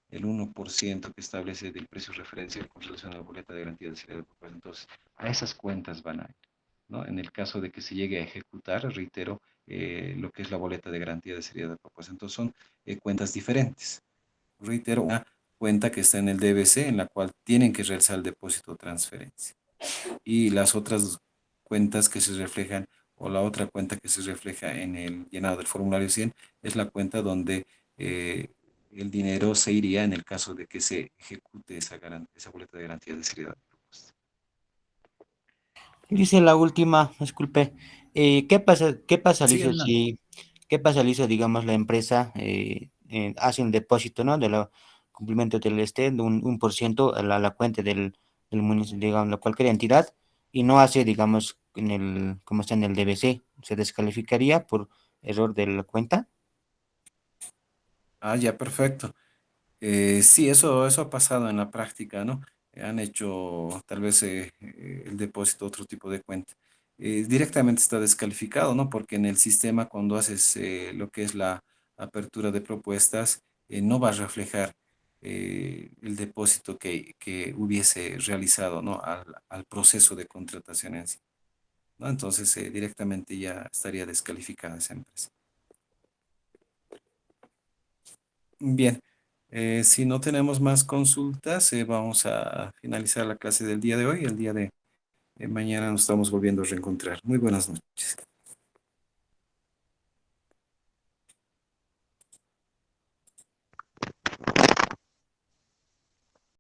el 1% que establece del precio referencial con relación a la boleta de garantía de seriedad de propuesta. Entonces, a esas cuentas van a ir, ¿no? En el caso de que se llegue a ejecutar, reitero, lo que es la boleta de garantía de seriedad de propuesta. Entonces, son cuentas diferentes. Reitero, una cuenta que está en el DBC, en la cual tienen que realizar el depósito o transferencia, y las otras cuentas que se reflejan o la otra cuenta que se refleja en el llenado del formulario 100 es la cuenta donde eh, el dinero se iría en el caso de que se ejecute esa boleta de garantía de seriedad de propuesta. Dice la última, disculpe, ¿qué pasa, Sí, Alicia, adelante. qué pasa, Alicia, digamos, la empresa hace un depósito, ¿no? De la cumplimiento del de un por ciento a la cuenta del municipio, digamos, la cualquier entidad, y no hace, digamos, como está en el DBC, ¿se descalificaría por error de la cuenta? Ah, ya, perfecto. Sí, eso ha pasado en la práctica, ¿no? Han hecho tal vez el depósito, otro tipo de cuenta. Directamente está descalificado, ¿no? Porque en el sistema cuando haces lo que es la apertura de propuestas, no va a reflejar el depósito que hubiese realizado, ¿no? Al proceso de contratación en sí, ¿no? Entonces, directamente ya estaría descalificada esa empresa. Bien, si no tenemos más consultas, vamos a finalizar la clase del día de hoy. El día de mañana nos estamos volviendo a reencontrar. Muy buenas noches.